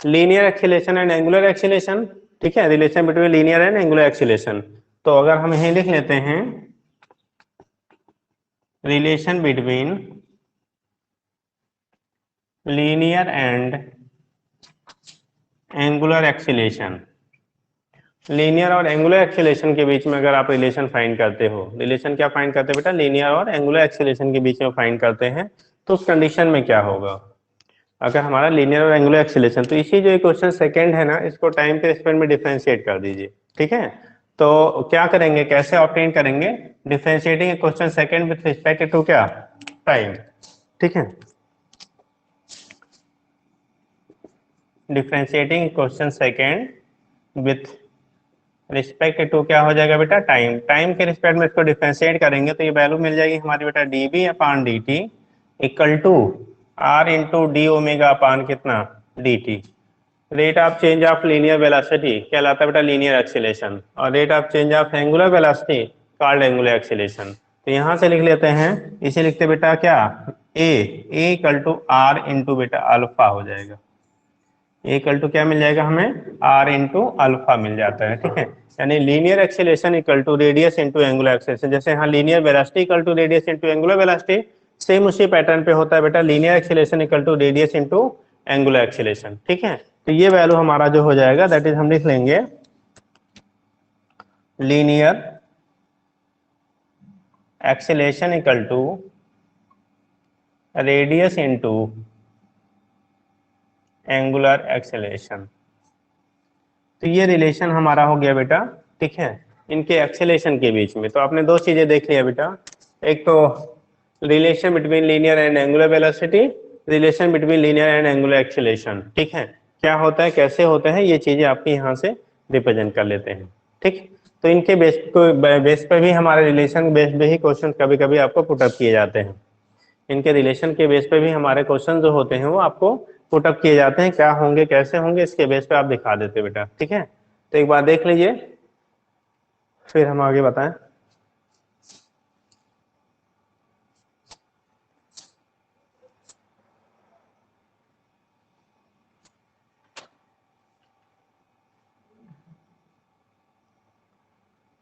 linear acceleration and angular acceleration, ठीक है, relation between linear and angular acceleration. तो अगर हम यही लिख लेते हैं relation between linear and angular acceleration, linear और एंगुलर एक्सीलरेशन के बीच में अगर आप रिलेशन फाइंड करते हो, रिलेशन क्या फाइंड करते हैं बेटा, लीनियर और एंगुलर एक्सीलरेशन के बीच में फाइंड करते हैं, तो उस कंडीशन में क्या होगा अगर हमारा लीनियर और एंगुलर एक्सीलरेशन। तो इसी जो क्वेश्चन सेकंड है ना, इसको टाइम के रिस्पेक्ट में डिफरेंशिएट कर दीजिए, ठीक है। तो क्या करेंगे, कैसे ऑब्टेन करेंगे, differentiating question second with respect to क्या, टाइम, ठीक है। Differentiating question second with respect to क्या हो जाएगा बेटा, टाइम, टाइम के रिस्पेक्ट में इसको डिफरेंशिएट करेंगे तो ये वैल्यू मिल जाएगी हमारी बेटा d v upon D T equal to are into d omega upon कितना, D t. Rate of change of linear velocity कहलाता है बेटा लीनियर एक्सीलरेशन, और rate of change of angular velocity called angular acceleration. तो यहाँ से लिख लेते हैं, इसे लिखते बेटा क्या, ए इक्वल टू आर इंटू बेटा अल्फा हो जाएगा, ए इक्वल टू क्या मिल जाएगा हमें, आर इंटू अल्फा मिल जाता है, ठीक है। यानी linear acceleration equal to radius into angular acceleration, जैसे यहाँ linear velocity equal to radius into angular velocity, same उसी पैटर्न पे होता है बेटा linear acceleration equal to radius into angular acceleration, ठीक है। तो ये वैल्यू हमारा जो हो जाएगा दैट इज हम लिख लेंगे linear acceleration equal to radius into angular acceleration. तो ये रिलेशन हमारा हो गया बेटा, ठीक है, इनके एक्सीलरेशन के बीच में। तो आपने दो चीजें देख लिया बेटा, एक तो relation between linear and angular velocity, relation between linear and angular acceleration, ठीक है, क्या होता है कैसे होता है ये चीजें आपके यहाँ से रिप्रेजेंट कर लेते हैं, ठीक। तो इनके बेस पे भी हमारे रिलेशन बेस पे ही क्वेश्चन कभी कभी आपको पुटअप किए जाते हैं, इनके रिलेशन के बेस पे भी हमारे क्वेश्चन जो होते हैं वो आपको पुटअप किए जाते हैं, क्या होंगे कैसे होंगे इसके बेस पे आप दिखा देते बेटा, ठीक है। तो एक बार देख लीजिए फिर हम आगे बताएं।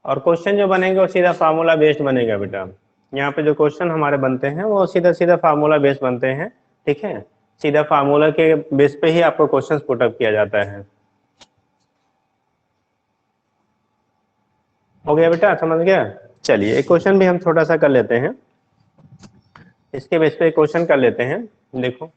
और क्वेश्चन जो बनेंगे वो सीधा फार्मूला बेस्ड बनेगा बेटा, यहाँ पे जो क्वेश्चन हमारे बनते हैं वो सीधा सीधा फार्मूला बेस्ड बनते हैं, ठीक है, सीधा फार्मूला के बेस पे ही आपको क्वेश्चन पुटअप किया जाता है। हो गया बेटा, समझ गया। चलिए एक क्वेश्चन भी हम छोटा सा कर लेते हैं, इसके बेस पे क्वेश्चन कर लेते हैं। देखो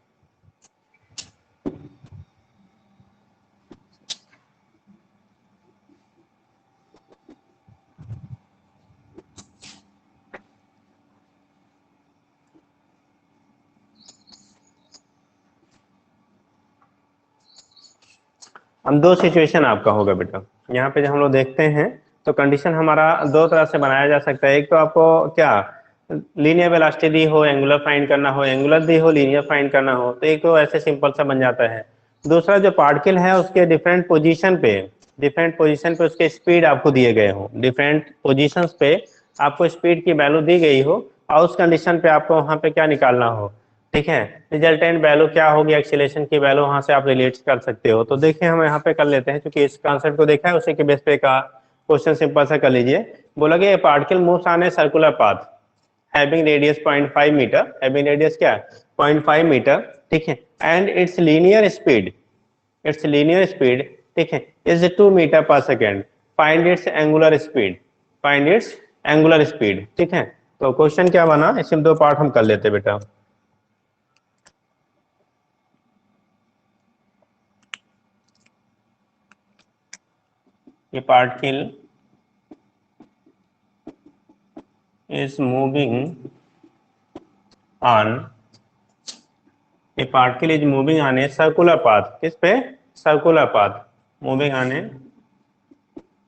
हम दो सिचुएशन आपका होगा बेटा, यहाँ पे जो हम लोग देखते हैं तो कंडीशन हमारा दो तरह से बनाया जा सकता है। एक तो आपको क्या लीनियर वेलोसिटी दी हो, एंगुलर फाइंड करना हो, एंगुलर दी हो, लीनियर फाइंड करना हो, तो एक तो ऐसे सिंपल सा बन जाता है। दूसरा जो पार्टिकल है उसके डिफरेंट पोजीशन पे उसके स्पीड आपको दिए गए हो, डिफरेंट पोजीशंस पे आपको स्पीड की वैल्यू दी गई हो और उस कंडीशन पे आपको वहाँ पे क्या निकालना हो, ठीक है। रिजल्टेंट वैल्यू क्या होगी एक्सीलरेशन की वैल्यू, वहां से आप रिलेट कर सकते हो। तो देखिए हम यहाँ पे कर लेते हैं, क्योंकि इस कॉन्सेप्ट को देखा है उसी के बेस पे का क्वेश्चन सिंपल सा कर लीजिए। बोला कि particle moves on a circular path having radius 0.5 metre, having radius क्या है 0.5 मीटर, ठीक है, and its linear speed, its linear speed, ठीक है, is 2 metre per second, find its angular speed, find its angular speed, ठीक है। तो question क्या बना, इसमें दो पार्ट हम कर लेते बेटा। ये particle is moving on, a particle is moving on a circular path, किस पे, circular path, moving on a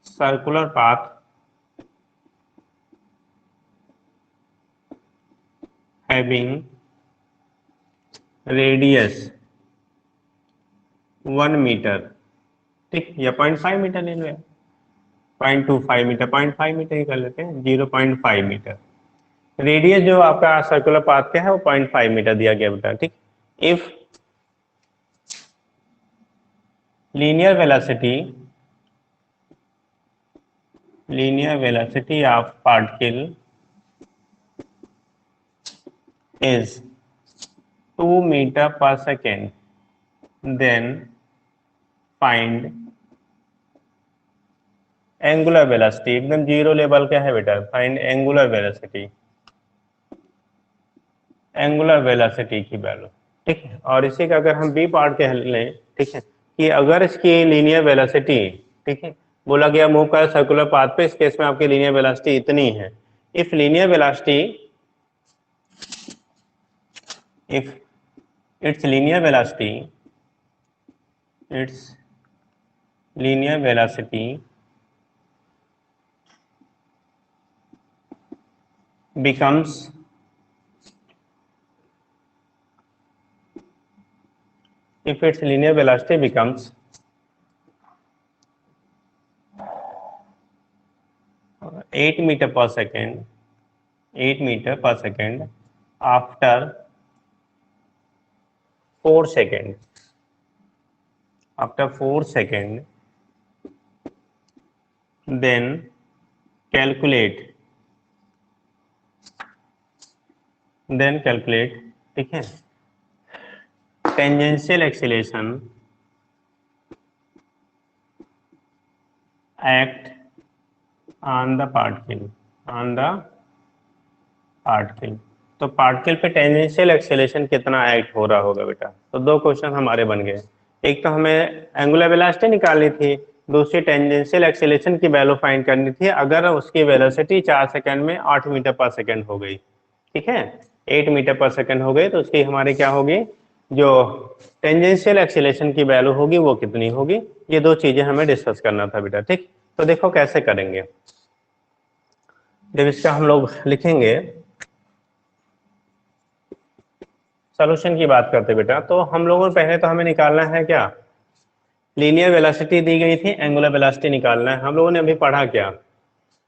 circular path having radius 1 metre, ठीक, या 0.5 मीटर ले लो, 0.25 मीटर, 0.5 मीटर ही कर लेते हैं, 0.5 मीटर। रेडियस जो आपका सर्कुलर पाथ का है वो 0.5 मीटर दिया गया बेटा, ठीक। If linear velocity of particle is 2 meter per second, then find angular velocity, एकदम जीरो लेवल का है बेटा, find angular velocity, angular velocity की वैल्यू, ठीक है। और इसी का अगर हम बी पार्ट कह लें, ठीक है, कि अगर इसकी लीनियर वेलोसिटी, ठीक है, बोला गया मूव कर सर्कुलर पाथ पे, इस केस में आपकी लीनियर वेलोसिटी इतनी है, if linear velocity, if its linear velocity, it's linear velocity becomes if its linear velocity becomes 8 meter per second, 8 meter per second after 4 seconds, after 4 seconds, then calculate, ठीक है, tangential acceleration act on the particle, on the particle. तो particle पे tangential acceleration कितना act हो रहा होगा बेटा। तो दो क्वेश्चन हमारे बन गए, एक तो हमें एंगुलर वेलोसिटी निकालनी थी, दूसरी टेंजेंशियल एक्सीलरेशन की वैल्यू फाइंड करनी थी अगर उसकी वेलोसिटी 4 सेकंड में 8 मीटर पर सेकंड हो गई, ठीक है, 8 मीटर पर सेकंड हो गई, तो उसकी हमारी क्या होगी, जो टेंजेंशियल एक्सीलरेशन की वैल्यू होगी वो कितनी होगी। ये दो चीजें हमें डिस्कस करना था बेटा, ठीक। तो देखो कैसे करेंगे, जब इसका हम लोग लिखेंगे, सॉल्यूशन की बात करते बेटा, तो हम लोगों ने पहले तो हमें निकालना है क्या, लीनियर वेलोसिटी दी गई थी, एंगुलर वेलोसिटी निकालना है। हम लोगों ने अभी पढ़ा क्या,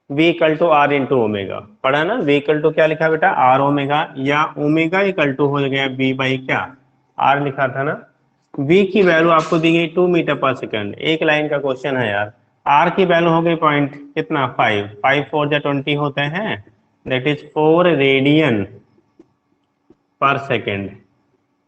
v equal to are into omega, पढ़ा ना, v इक्वल टू क्या लिखा बेटा, आर ओमेगा, या ओमेगा इक्वल टू हो गया v बाई क्या, आर लिखा था ना। v की वैल्यू आपको दी गई 2 मीटर पर सेकंड, एक लाइन का क्वेश्चन है यार। r की वैल्यू हो गई पॉइंट कितना 5, 5 4 जा 20 होते हैं, दैट इज 4 रेडियन पर सेकेंड।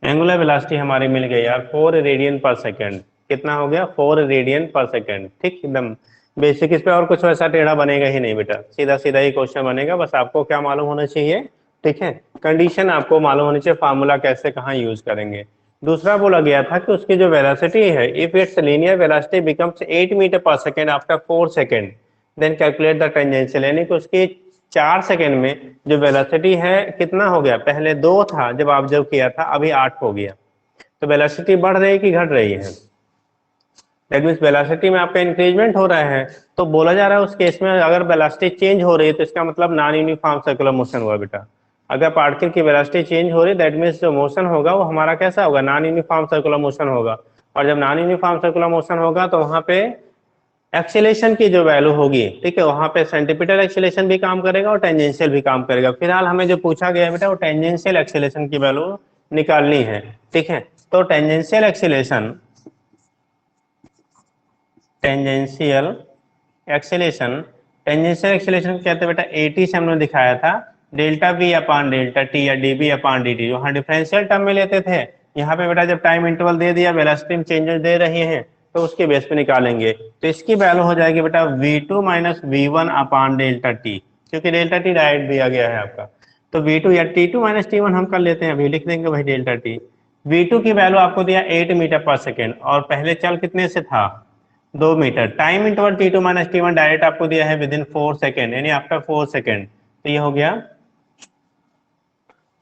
एंगुलर वेलोसिटी हमारी मिल गई यार 4 रेडियन पर सेकेंड, कितना हो गया 4 रेडियन पर सेकेंड, ठीक, एकदम बेसिक। इस पे और कुछ वैसा टेढ़ा बनेगा ही नहीं बेटा, सीधा सीधा ही क्वेश्चन बनेगा, बस आपको क्या मालूम होना चाहिए, ठीक है, कंडीशन आपको मालूम होनी चाहिए, फार्मूला कैसे कहाँ यूज करेंगे। दूसरा बोला गया था कि उसकी जो वेलोसिटी है, if its linear velocity becomes 8 metre per second after 4 second, then calculate the tangential, यानी कि उसकी 4 सेकेंड में जो वेलोसिटी है कितना हो गया, पहले 2 था जब ऑब्जर्व किया था, अभी 8 हो गया। तो वेलोसिटी बढ़ रही है कि घट रही है, दैट मीन्स वेलोसिटी में आपका इंक्रीजमेंट हो रहा है। तो बोला जा रहा है उस केस में अगर वेलोसिटी चेंज हो रही है तो इसका मतलब नॉन यूनिफॉर्म सर्कुलर मोशन हुआ बेटा। अगर पार्टिकल की वेलोसिटी चेंज हो रही है, दैट मीन्स जो मोशन होगा वो हमारा कैसा होगा, नॉन यूनिफॉर्म सर्कुलर मोशन होगा। और जब नॉन यूनिफॉर्म सर्कुलर मोशन होगा तो वहां पे एक्सीलरेशन की जो वैल्यू होगी, ठीक है, वहां पे सेंटीपिटल एक्सीलरेशन भी काम करेगा और टेंजेंशियल भी काम करेगा। फिलहाल हमें जो पूछा गया है बेटा वो टेंजेंशियल एक्सीलरेशन की वैल्यू निकालनी है, ठीक है। तो tangential acceleration, tangential acceleration, tangential acceleration कहते हैं बेटा एटी से हमने दिखाया था delta V upon delta T या D v upon D T, जो हाँ डिफरेंशियल टर्म में लेते थे। यहाँ पे बेटा जब टाइम इंटरवल दे दिया, वेलोसिटी में चेंजेस दे रही हैं, तो उसके बेस पे निकालेंगे। तो इसकी वैल्यू हो जाएगी बेटा v2 माइनस वी1 अपान डेल्टा टी, क्योंकि डेल्टा टी डायरेक्ट दिया गया है आपका। तो v2 या t2 माइनस t1 हम कर लेते हैं, अभी लिख देंगे भाई डेल्टा टी। v2 की वैल्यू आपको दिया 8 मीटर पर सेकेंड, और पहले चल कितने से था 2 metre. Time interval t2 minus t1 direct आपको दिया है विद इन 4 सेकेंड, यानी आफ्टर 4 सेकेंड, तो ये हो गया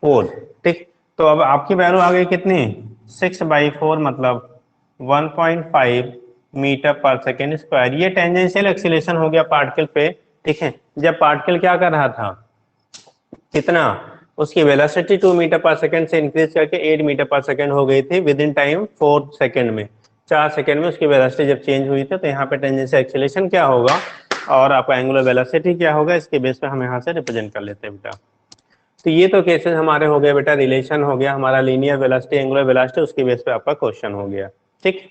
4, ठीक। तो अब आपकी वैल्यू आ गई कितनी 6/4, मतलब 1.5 मीटर पर सेकेंड स्क्वायर। ये टेंजेंशियल एक्सीलरेशन हो गया पार्टिकल पे, ठीक है। जब पार्टिकल क्या कर रहा था, कितना, उसकी वेलोसिटी 2 मीटर पर सेकेंड से इंक्रीज करके 8 मीटर पर सेकेंड हो गई थी विद इन टाइम 4 सेकेंड में। 4 सेकेंड में उसकी वेलोसिटी जब चेंज हुई थी, तो यहाँ पे टेंजेंशियल एक्सीलरेशन क्या होगा और आपका एंगुलर वेलोसिटी क्या होगा, इसके बेस पे हम यहाँ से रिप्रेजेंट कर लेते हैं बेटा। तो ये तो केसेस हमारे हो गए बेटा, रिलेशन हो गया हमारा लीनियर वेलोसिटी एंगुलर वेलोसिटी, उसके बेस पे आपका क्वेश्चन हो गया, ठीक।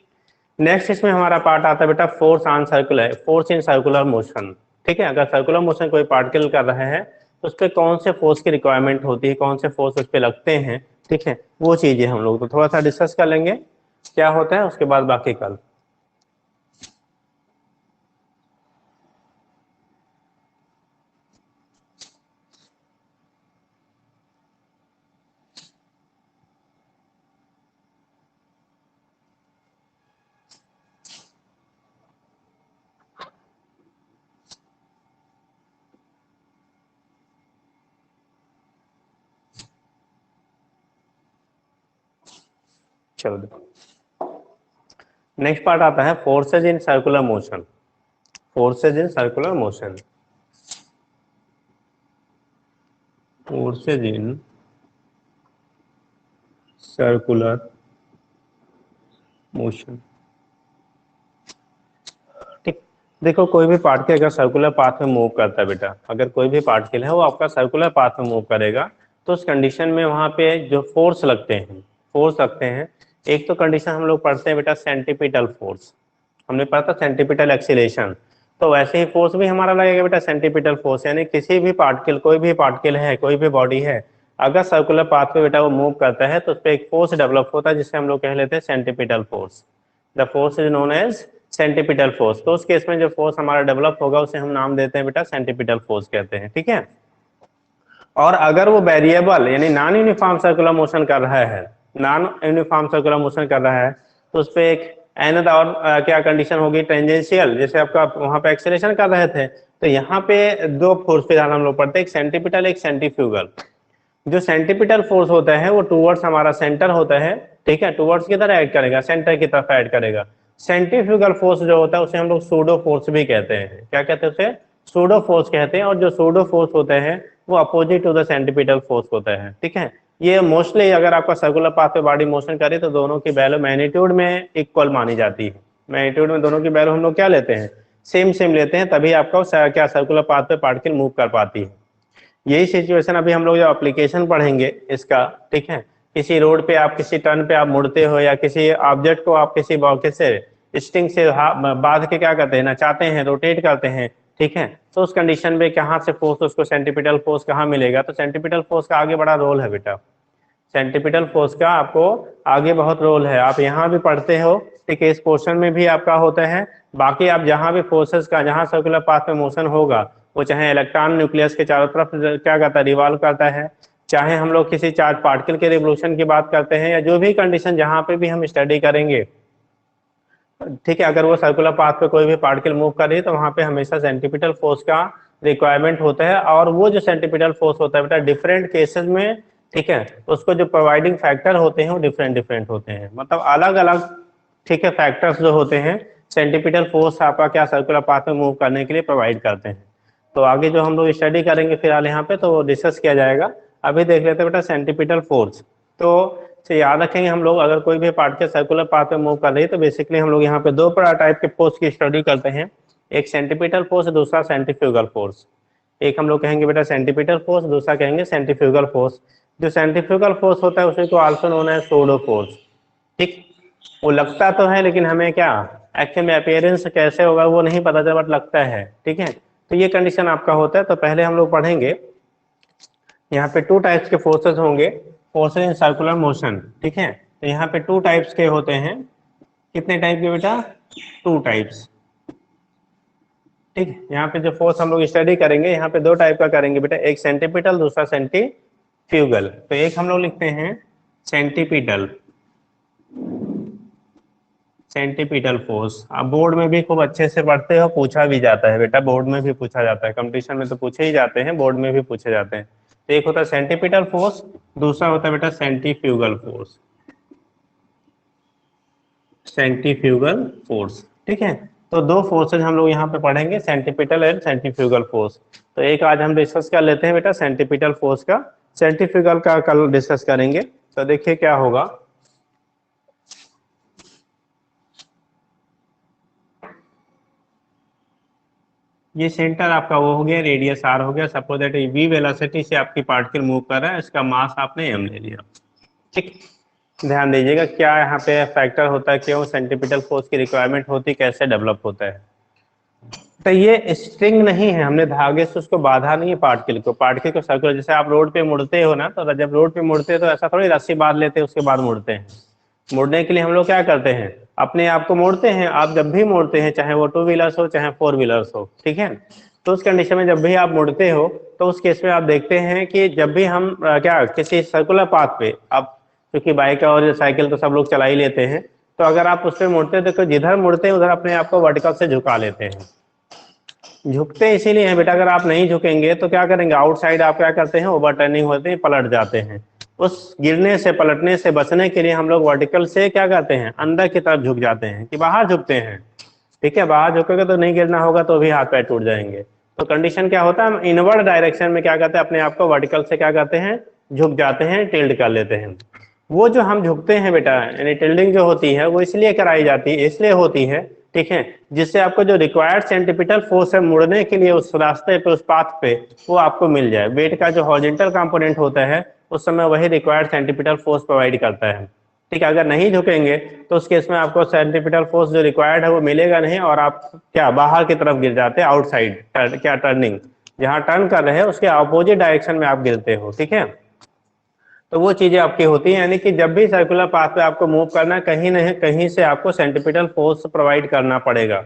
नेक्स्ट इसमें हमारा पार्ट आता है बेटा force on circular, force in circular motion, ठीक है। अगर सर्कुलर मोशन कोई पार्टिकल कर रहे हैं तो उस पर कौन से फोर्स की रिक्वायरमेंट होती है, कौन से फोर्स उस पर लगते हैं, ठीक है, वो चीजें हम लोग तो थोड़ा सा डिस्कस कर लेंगे क्या होता है, उसके बाद बाकी कल। चलो नेक्स्ट पार्ट आता है forces in circular motion, forces in circular motion, forces in circular motion, ठीक। देखो कोई भी पार्टिकल अगर सर्कुलर पाथ में मूव करता है बेटा, अगर कोई भी पार्टिकल है वो आपका सर्कुलर पाथ में मूव करेगा, तो उस कंडीशन में वहां पे जो फोर्स लगते हैं, फोर्स लगते हैं, एक तो कंडीशन हम लोग पढ़ते हैं बेटा सेंटीपिटल फोर्स, हमने पढ़ा था सेंटीपिटल एक्सीलरेशन। तो वैसे ही फोर्स भी हमारा लगेगा बेटा सेंटीपिटल फोर्स, यानी किसी भी पार्टिकल, कोई भी पार्टिकल है, कोई भी बॉडी है, अगर सर्कुलर पाथ पे बेटा वो मूव करता है तो उस पर एक फोर्स डेवलप होता है जिसे हम लोग कह लेते हैं centripetal force. The force is known as centripetal force. तो उस केस में जो फोर्स हमारा डेवलप होगा उसे हम नाम देते हैं बेटा सेंटीपिटल फोर्स कहते हैं, ठीक है। और अगर वो वेरिएबल यानी नॉन यूनिफॉर्म सर्कुलर मोशन कर रहा है, नॉन यूनिफॉर्म सर्कुलर मोशन कर रहा है, तो उस पर एक एनद और क्या कंडीशन होगी टेंजेंशियल, जैसे आपका वहां पे एक्सेलरेशन कर रहे थे, तो यहाँ पे दो फोर्स फिलहाल हम लोग पढ़ते हैं, एक सेंटीपिटल एक सेंटीफ्यूगल। जो सेंटीपिटल फोर्स होता है वो टूवर्ड्स हमारा सेंटर होता है, ठीक है, टूवर्ड्स की तरह ऐड करेगा, सेंटर की तरफ ऐड करेगा। सेंट्रीफ्यूगल फोर्स जो होता है उसे हम लोग सूडो फोर्स भी कहते हैं, क्या कहते हैं उसे, सूडो फोर्स कहते हैं। और जो सूडो फोर्स होते हैं वो opposite to the centripetal force होता है, ठीक है। ये मोस्टली अगर आपका सर्कुलर पाथ पे बॉडी मोशन करे तो दोनों की वैल्यू मैग्नीट्यूड में इक्वल मानी जाती है, मैग्नीट्यूड में दोनों की वैल्यू हम लोग क्या लेते हैं, सेम सेम लेते हैं, तभी आपका क्या सर्कुलर पाथ पे पार्टिकल मूव कर पाती है। यही सिचुएशन अभी हम लोग जो एप्लीकेशन पढ़ेंगे इसका, ठीक है, किसी रोड पे आप किसी टर्न पे आप मुड़ते हो या किसी ऑब्जेक्ट को आप किसी बॉके से स्टिंग से बांध के क्या करते हैं ना, चाहते हैं रोटेट करते हैं, ठीक है, तो उस कंडीशन में कहाँ से फोर्स, उसको सेंटीपिटल फोर्स कहाँ मिलेगा, तो सेंटीपिटल फोर्स का आगे बड़ा रोल है बेटा, सेंटीपिटल फोर्स का आपको आगे बहुत रोल है, आप यहाँ भी पढ़ते हो, ठीक है, इस पोर्शन में भी आपका होता है। बाकी आप जहाँ भी फोर्सेस का, जहाँ सर्कुलर पाथ में मोशन होगा, वो चाहे इलेक्ट्रॉन न्यूक्लियस के चारों तरफ क्या करता है, रिवॉल्व करता है, चाहे हम लोग किसी चार्ज पार्टिकल के रिवोल्यूशन की बात करते हैं, या जो भी कंडीशन जहाँ पे भी हम स्टडी करेंगे, ठीक है, अगर वो सर्कुलर पाथ पे कोई भी पार्टिकल मूव कर रही है तो वहाँ पे हमेशा सेंटीपिटल फोर्स का रिक्वायरमेंट होता है। और वो जो सेंटीपिटल फोर्स होता है बेटा डिफरेंट केसेस में, ठीक है, उसको जो प्रोवाइडिंग फैक्टर होते हैं वो डिफरेंट डिफरेंट होते हैं, मतलब अलग अलग, ठीक है, फैक्टर्स जो होते हैं सेंटीपिटल फोर्स आपका क्या सर्कुलर पाथ में मूव करने के लिए प्रोवाइड करते हैं। तो आगे जो हम लोग स्टडी करेंगे फिलहाल यहाँ पे तो डिस्कस किया जाएगा। अभी देख लेते हैं बेटा सेंटीपिटल फोर्स। तो याद रखेंगे हम लोग, अगर कोई भी पार्टिकल सर्कुलर पाथ में मूव कर रही है तो बेसिकली हम लोग यहाँ पे दो टाइप के फोर्स की स्टडी करते हैं, एक सेंटीपिटल फोर्स, दूसरा सेंट्रीफ्यूगल फोर्स। एक हम लोग कहेंगे बेटा सेंटीपिटल फोर्स, दूसरा कहेंगे सेंट्रीफ्यूगल फोर्स। जो सेंट्रीफ्यूगल फोर्स होता है उसे तो आल्सो नोन है सूडो फोर्स, ठीक। वो लगता तो है लेकिन हमें क्या एक्चुअल में अपीयरेंस कैसे होगा वो नहीं पता चला, बट लगता है, ठीक है। तो ये कंडीशन आपका होता है। तो पहले हम लोग पढ़ेंगे यहाँ पे टू टाइप्स के फोर्सेस होंगे, फोर्सेस इन सर्कुलर मोशन, ठीक है। तो यहाँ पे टू टाइप्स के होते हैं। कितने टाइप के बेटा? टू टाइप्स, ठीक है। यहाँ पे जो फोर्स हम लोग स्टडी करेंगे यहाँ पे दो टाइप का करेंगे बेटा, एक सेंटीपिटल, दूसरा सेंटीफ्यूगल। तो एक हम लोग लिखते हैं सेंटीपिटल, सेंटीपिटल फोर्स। आप बोर्ड में भी खूब अच्छे से पढ़ते हो, पूछा भी जाता है बेटा, बोर्ड में भी पूछा जाता है, कंपटीशन में तो पूछे ही जाते हैं, बोर्ड में भी पूछे जाते हैं। तो एक होता है सेंटीपिटल फोर्स, दूसरा होता है बेटा सेंटीफ्यूगल फोर्स, सेंटीफ्यूगल फोर्स, ठीक है। तो दो फोर्सेज हम लोग यहाँ पे पढ़ेंगे, सेंटीपिटल एंड सेंटीफ्यूगल फोर्स। तो एक आज हम डिस्कस कर लेते हैं बेटा सेंटीपिटल फोर्स का, सेंटीफ्यूगल का कल डिस्कस करेंगे। तो देखिए क्या होगा। ये सेंटर आपका वो हो गया, रेडियस आर हो गया। सपोज दैट वी वेलोसिटी से आपकी पार्टिकल मूव कर रहा है, इसका मास आपने एम ले लिया, ठीक। ध्यान दीजिएगा क्या यहाँ पे फैक्टर होता है, क्यों सेंटीपिटल फोर्स की रिक्वायरमेंट होती है, कैसे डेवलप होता है। तो ये स्ट्रिंग नहीं है, हमने धागे से उसको बांधा नहीं है पार्टिकल को। पार्टिकल को सर्कुलर, जैसे आप रोड पे मुड़ते हो ना, तो जब रोड पे मुड़ते हो तो ऐसा थोड़ी रस्सी बांध लेते हैं उसके बाद मुड़ते हैं। मुड़ने के लिए हम लोग क्या करते हैं, अपने आप को मोड़ते हैं। आप जब भी मोड़ते हैं, चाहे वो टू व्हीलर्स हो चाहे फोर व्हीलर्स हो, ठीक है। तो उस कंडीशन में जब भी आप मुड़ते हो तो उस केस में आप देखते हैं कि जब भी हम क्या किसी सर्कुलर पाथ पे, आप क्योंकि बाइक और साइकिल तो सब लोग चला ही लेते हैं, तो अगर आप उस पर मुड़ते हैं तो जिधर मुड़ते हैं उधर अपने आप को वर्टिकल से झुका लेते हैं। झुकते इसीलिए हैं बेटा, अगर आप नहीं झुकेंगे तो क्या करेंगे, आउटसाइड आप क्या करते हैं, ओवर टर्निंग होते हैं, पलट जाते हैं। उस गिरने से पलटने से बचने के लिए हम लोग वर्टिकल से क्या करते हैं, अंदर की तरफ झुक जाते हैं कि बाहर झुकते हैं, ठीक है। बाहर झुकेंगे तो नहीं गिरना होगा, तो भी हाथ पैर टूट जाएंगे। तो कंडीशन क्या होता है, हम इनवर्ड डायरेक्शन में क्या करते हैं, अपने आप को वर्टिकल से क्या करते हैं, झुक जाते हैं, टिल्ड कर लेते हैं। वो जो हम झुकते हैं बेटा, यानी टिल्डिंग जो होती है वो इसलिए कराई जाती है, इसलिए होती है, ठीक है, जिससे आपको जो रिक्वायर्ड सेंटीपिटल फोर्स है मुड़ने के लिए उस रास्ते पे, उस पाथ पे, वो आपको मिल जाए। वेट का जो हॉरिजॉन्टल कंपोनेंट होता है उस समय वही रिक्वायर्ड सेंटीपिटल फोर्स प्रोवाइड करता है, ठीक है। अगर नहीं झुकेंगे तो उस केस में आपको सेंटीपिटल फोर्स जो रिक्वायर्ड है वो मिलेगा नहीं, और आप क्या बाहर की तरफ गिर जाते हैं, आउटसाइड क्या टर्निंग, जहाँ टर्न कर रहे हैं उसके अपोजिट डायरेक्शन में आप गिरते हो, ठीक है। तो वो चीजें आपकी होती हैं, यानी कि जब भी सर्कुलर पाथ पे आपको मूव करना है, कहीं न कहीं से आपको सेंटीपिटल फोर्स प्रोवाइड करना पड़ेगा।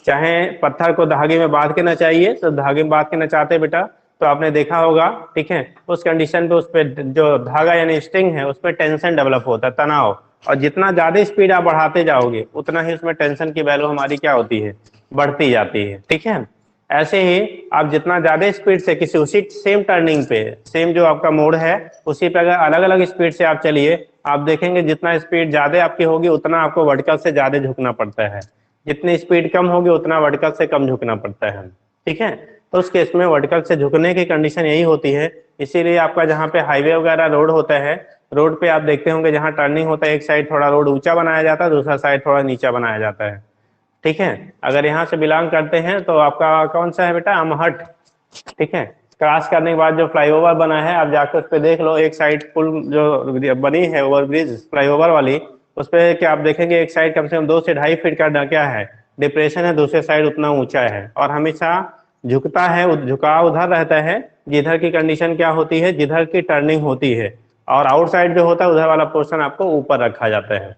चाहे पत्थर को धागे में बांध के नचाइए, तो धागे में बांध के नचाते बेटा तो आपने देखा होगा, ठीक है, उस कंडीशन पे उस पे जो धागा यानी स्ट्रिंग है उस पर टेंशन डेवलप होता है, तनाव। और जितना ज्यादा स्पीड आप बढ़ाते जाओगे उतना ही उसमें टेंशन की वैल्यू हमारी क्या होती है, बढ़ती जाती है, ठीक है। ऐसे ही आप जितना ज्यादा स्पीड से किसी उसी सेम टर्निंग पे, सेम जो आपका मोड़ है उसी पे अगर अलग अलग स्पीड से आप चलिए, आप देखेंगे जितना स्पीड ज्यादा आपकी होगी उतना आपको वर्टिकल से ज्यादा झुकना पड़ता है, जितनी स्पीड कम होगी उतना वर्टिकल से कम झुकना पड़ता है, ठीक है। तो उस केस में वर्टिकल से झुकने की कंडीशन यही होती है। इसीलिए आपका जहाँ पे हाईवे वगैरह रोड होता है, रोड पे आप देखते होंगे जहाँ टर्निंग होता है एक साइड थोड़ा रोड ऊंचा बनाया जाता है, दूसरा साइड थोड़ा नीचा बनाया जाता है, ठीक है। अगर यहाँ से बिलोंग करते हैं तो आपका कौन सा है बेटा, अमहट, ठीक है। क्रॉस करने के बाद जो फ्लाईओवर बना है आप जाकर उस पर देख लो, एक साइड पुल जो बनी है ओवरब्रिज फ्लाईओवर वाली, उस पर क्या आप देखेंगे एक साइड कम से कम 2 से 2.5 फीट का क्या है, डिप्रेशन है, दूसरे साइड उतना ऊंचा है, और हमेशा झुकता है, झुकाव उधर रहता है जिधर की कंडीशन क्या होती है, जिधर की टर्निंग होती है, और आउटसाइड जो होता है उधर वाला पोर्शन आपको ऊपर रखा जाता है,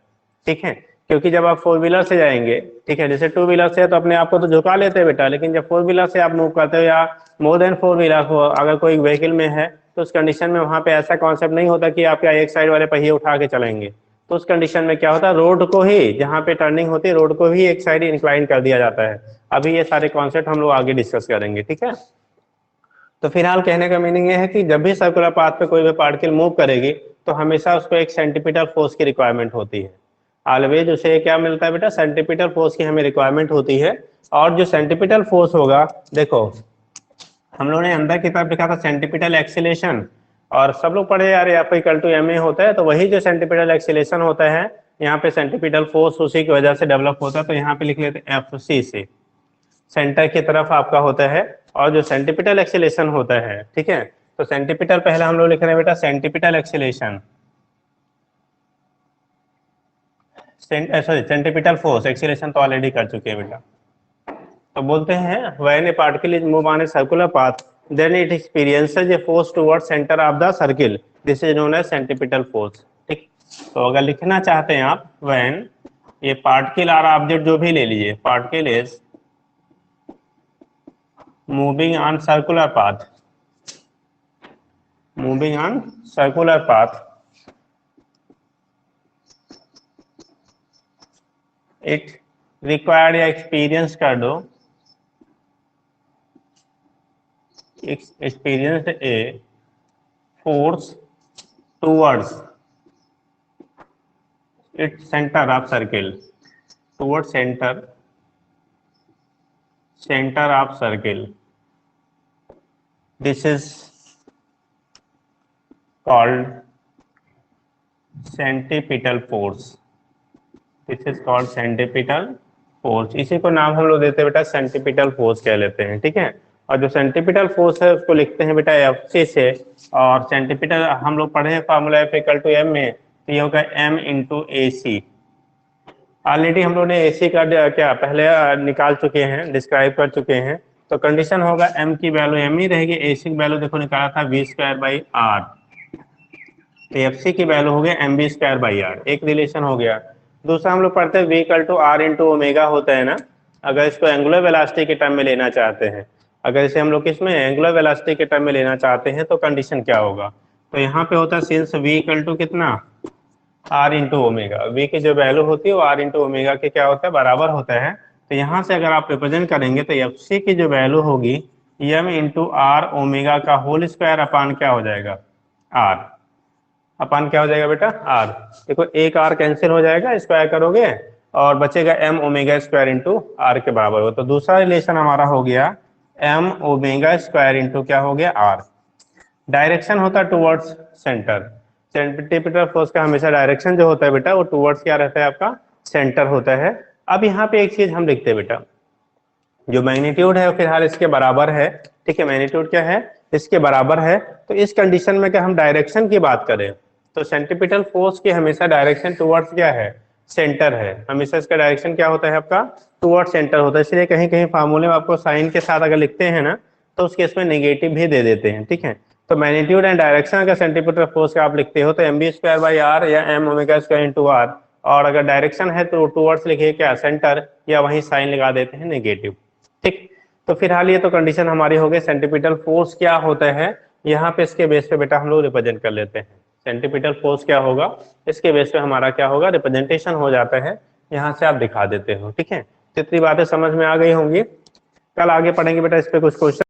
ठीक है। क्योंकि जब आप फोर व्हीलर से जाएंगे, ठीक है, जैसे टू व्हीलर से तो अपने आप को तो झुका लेते हैं बेटा, लेकिन जब फोर व्हीलर से आप मूव करते हो या मोर देन फोर व्हीलर हो, अगर कोई व्हीकल में है तो उस कंडीशन में वहां पे ऐसा कॉन्सेप्ट नहीं होता कि आप क्या एक साइड वाले पहिए उठा के चलेंगे। तो उस कंडीशन में क्या होता है, रोड को ही, जहाँ पे टर्निंग होती है रोड को ही एक साइड इंक्लाइन कर दिया जाता है। अभी ये सारे कॉन्सेप्ट हम लोग आगे डिस्कस करेंगे, ठीक है। तो फिलहाल कहने का मीनिंग ये है कि जब भी सर्कुलर पाथ पे कोई भी पार्टिकल मूव करेगी तो हमेशा उसको एक सेंटीपिटल फोर्स की रिक्वायरमेंट होती है। ऑलवेज उसे क्या मिलता है बेटा, सेंटीपिटल फोर्स की हमें रिक्वायरमेंट होती है। और जो सेंटीपिटल फोर्स होगा, देखो हम लोगों ने अंदर की तरफ लिखा था सेंटीपिटल एक्सीलेशन, और सब लोग पढ़े यार F इक्वल टू ma होता है, तो वही जो सेंटीपिटल एक्सीलेशन होता है यहाँ पे सेंटीपिटल फोर्स उसी की वजह से डेवलप होता है। तो यहाँ पे लिख लेते हैं FC से, सेंटर की तरफ आपका होता है। और जो सेंटीपिटल एक्सीलेशन होता है, ठीक है, तो सेंटीपिटल पहले हम लोग लिख रहे हैं बेटा centripetal acceleration, sorry centripetal force, acceleration तो ऑलरेडी कर चुके हैं बेटा। तो बोलते हैं when a particle is move on a circular path then it experiences a force towards centre of the circle, this is known as centripetal force. ठीक, तो अगर लिखना चाहते हैं आप व्हेन ये पार्टिकल और ऑब्जेक्ट जो भी ले लीजिए, particle is moving on circular path, moving on circular path, it required या एक्सपीरियंस कर दो, experience a force towards its center of circle, towards center of circle, this is called centripetal force, this is called centripetal force। इसी को नाम हम लोग देते हैं बेटा सेंटीपिटल फोर्स कह लेते हैं। ठीक है, और जो सेंटीपिटल फोर्स है उसको लिखते हैं बेटा एफ से, और सेंटीपिटल हम लोग पढ़े हैं formula F equal to M में, तो ये होगा M into A C. Already हम लोग ने ए सी का क्या पहले निकाल चुके हैं, डिस्क्राइब कर चुके हैं। तो कंडीशन होगा एम की वैल्यू एम ही रहेगी, ए सी की वैल्यू देखो निकाला था वी स्क्वायर बाई आर, तो एफ सी की वैल्यू हो गया M B square by R, एक रिलेशन हो गया। दूसरा हम लोग पढ़ते हैं V equal to are into omega होता है ना, अगर इसको एंगुलर वेलोसिटी के टर्म में लेना चाहते हैं, अगर इसे हम लोग किसमें एंगुलर वेलोसिटी के टर्म में लेना चाहते हैं तो कंडीशन क्या होगा, तो यहाँ पे होता है सिंस v इक्वल टू कितना r इंटू ओमेगा, v की जो वैल्यू होती है वो r इंटू ओमेगा के क्या होता है बराबर होता है। तो यहाँ से अगर आप रिप्रेजेंट करेंगे तो एफ सी की जो वैल्यू होगी m इंटू आर ओमेगा का होल स्क्वायर अपान क्या हो जाएगा r, अपान क्या हो जाएगा बेटा r। देखो एक r कैंसिल हो जाएगा, स्क्वायर करोगे और बचेगा m omega square into r के बराबर हो। तो दूसरा रिलेशन हमारा हो गया m ओमेगा स्क्वायर इंटू क्या हो गया r। डायरेक्शन होता है टुवर्ड्स सेंटर, सेंटीपिटल फोर्स का हमेशा डायरेक्शन जो होता है बेटा वो टुवर्ड्स क्या रहता है आपका सेंटर होता है। अब यहाँ पे एक चीज हम लिखते हैं बेटा, जो मैग्नीट्यूड है फिलहाल इसके बराबर है। ठीक है, मैग्नीट्यूड क्या है इसके बराबर है। तो इस कंडीशन में क्या हम डायरेक्शन की बात करें तो सेंटीपिटल फोर्स की हमेशा डायरेक्शन टुवर्ड्स क्या है सेंटर है, हमेशा इसका डायरेक्शन क्या होता है आपका टुवर्ड सेंटर होता है। इसलिए कहीं कहीं फार्मूले में आपको साइन के साथ अगर लिखते हैं ना तो उस केस में नेगेटिव भी दे देते हैं। ठीक है, तो मैग्नीट्यूड एंड डायरेक्शन अगर सेंटीपिटल फोर्स का आप लिखते हो तो m B square by r या m omega square into r, और अगर डायरेक्शन है तो टुवर्ड्स लिखिए क्या सेंटर, या वहीं साइन लगा देते हैं नेगेटिव। ठीक, तो फिलहाल ये तो कंडीशन हमारी हो गई सेंटीपिटल फोर्स क्या होता है, यहाँ पे इसके बेस पे बेटा हम लोग रिप्रेजेंट कर लेते हैं सेंटीपिटल फोर्स क्या होगा, इसके बेस पे हमारा क्या होगा रिप्रेजेंटेशन हो जाता है, यहाँ से आप दिखा देते हो। ठीक है, जितनी बातें समझ में आ गई होंगी, कल आगे पढ़ेंगे बेटा इस पे कुछ क्वेश्चन।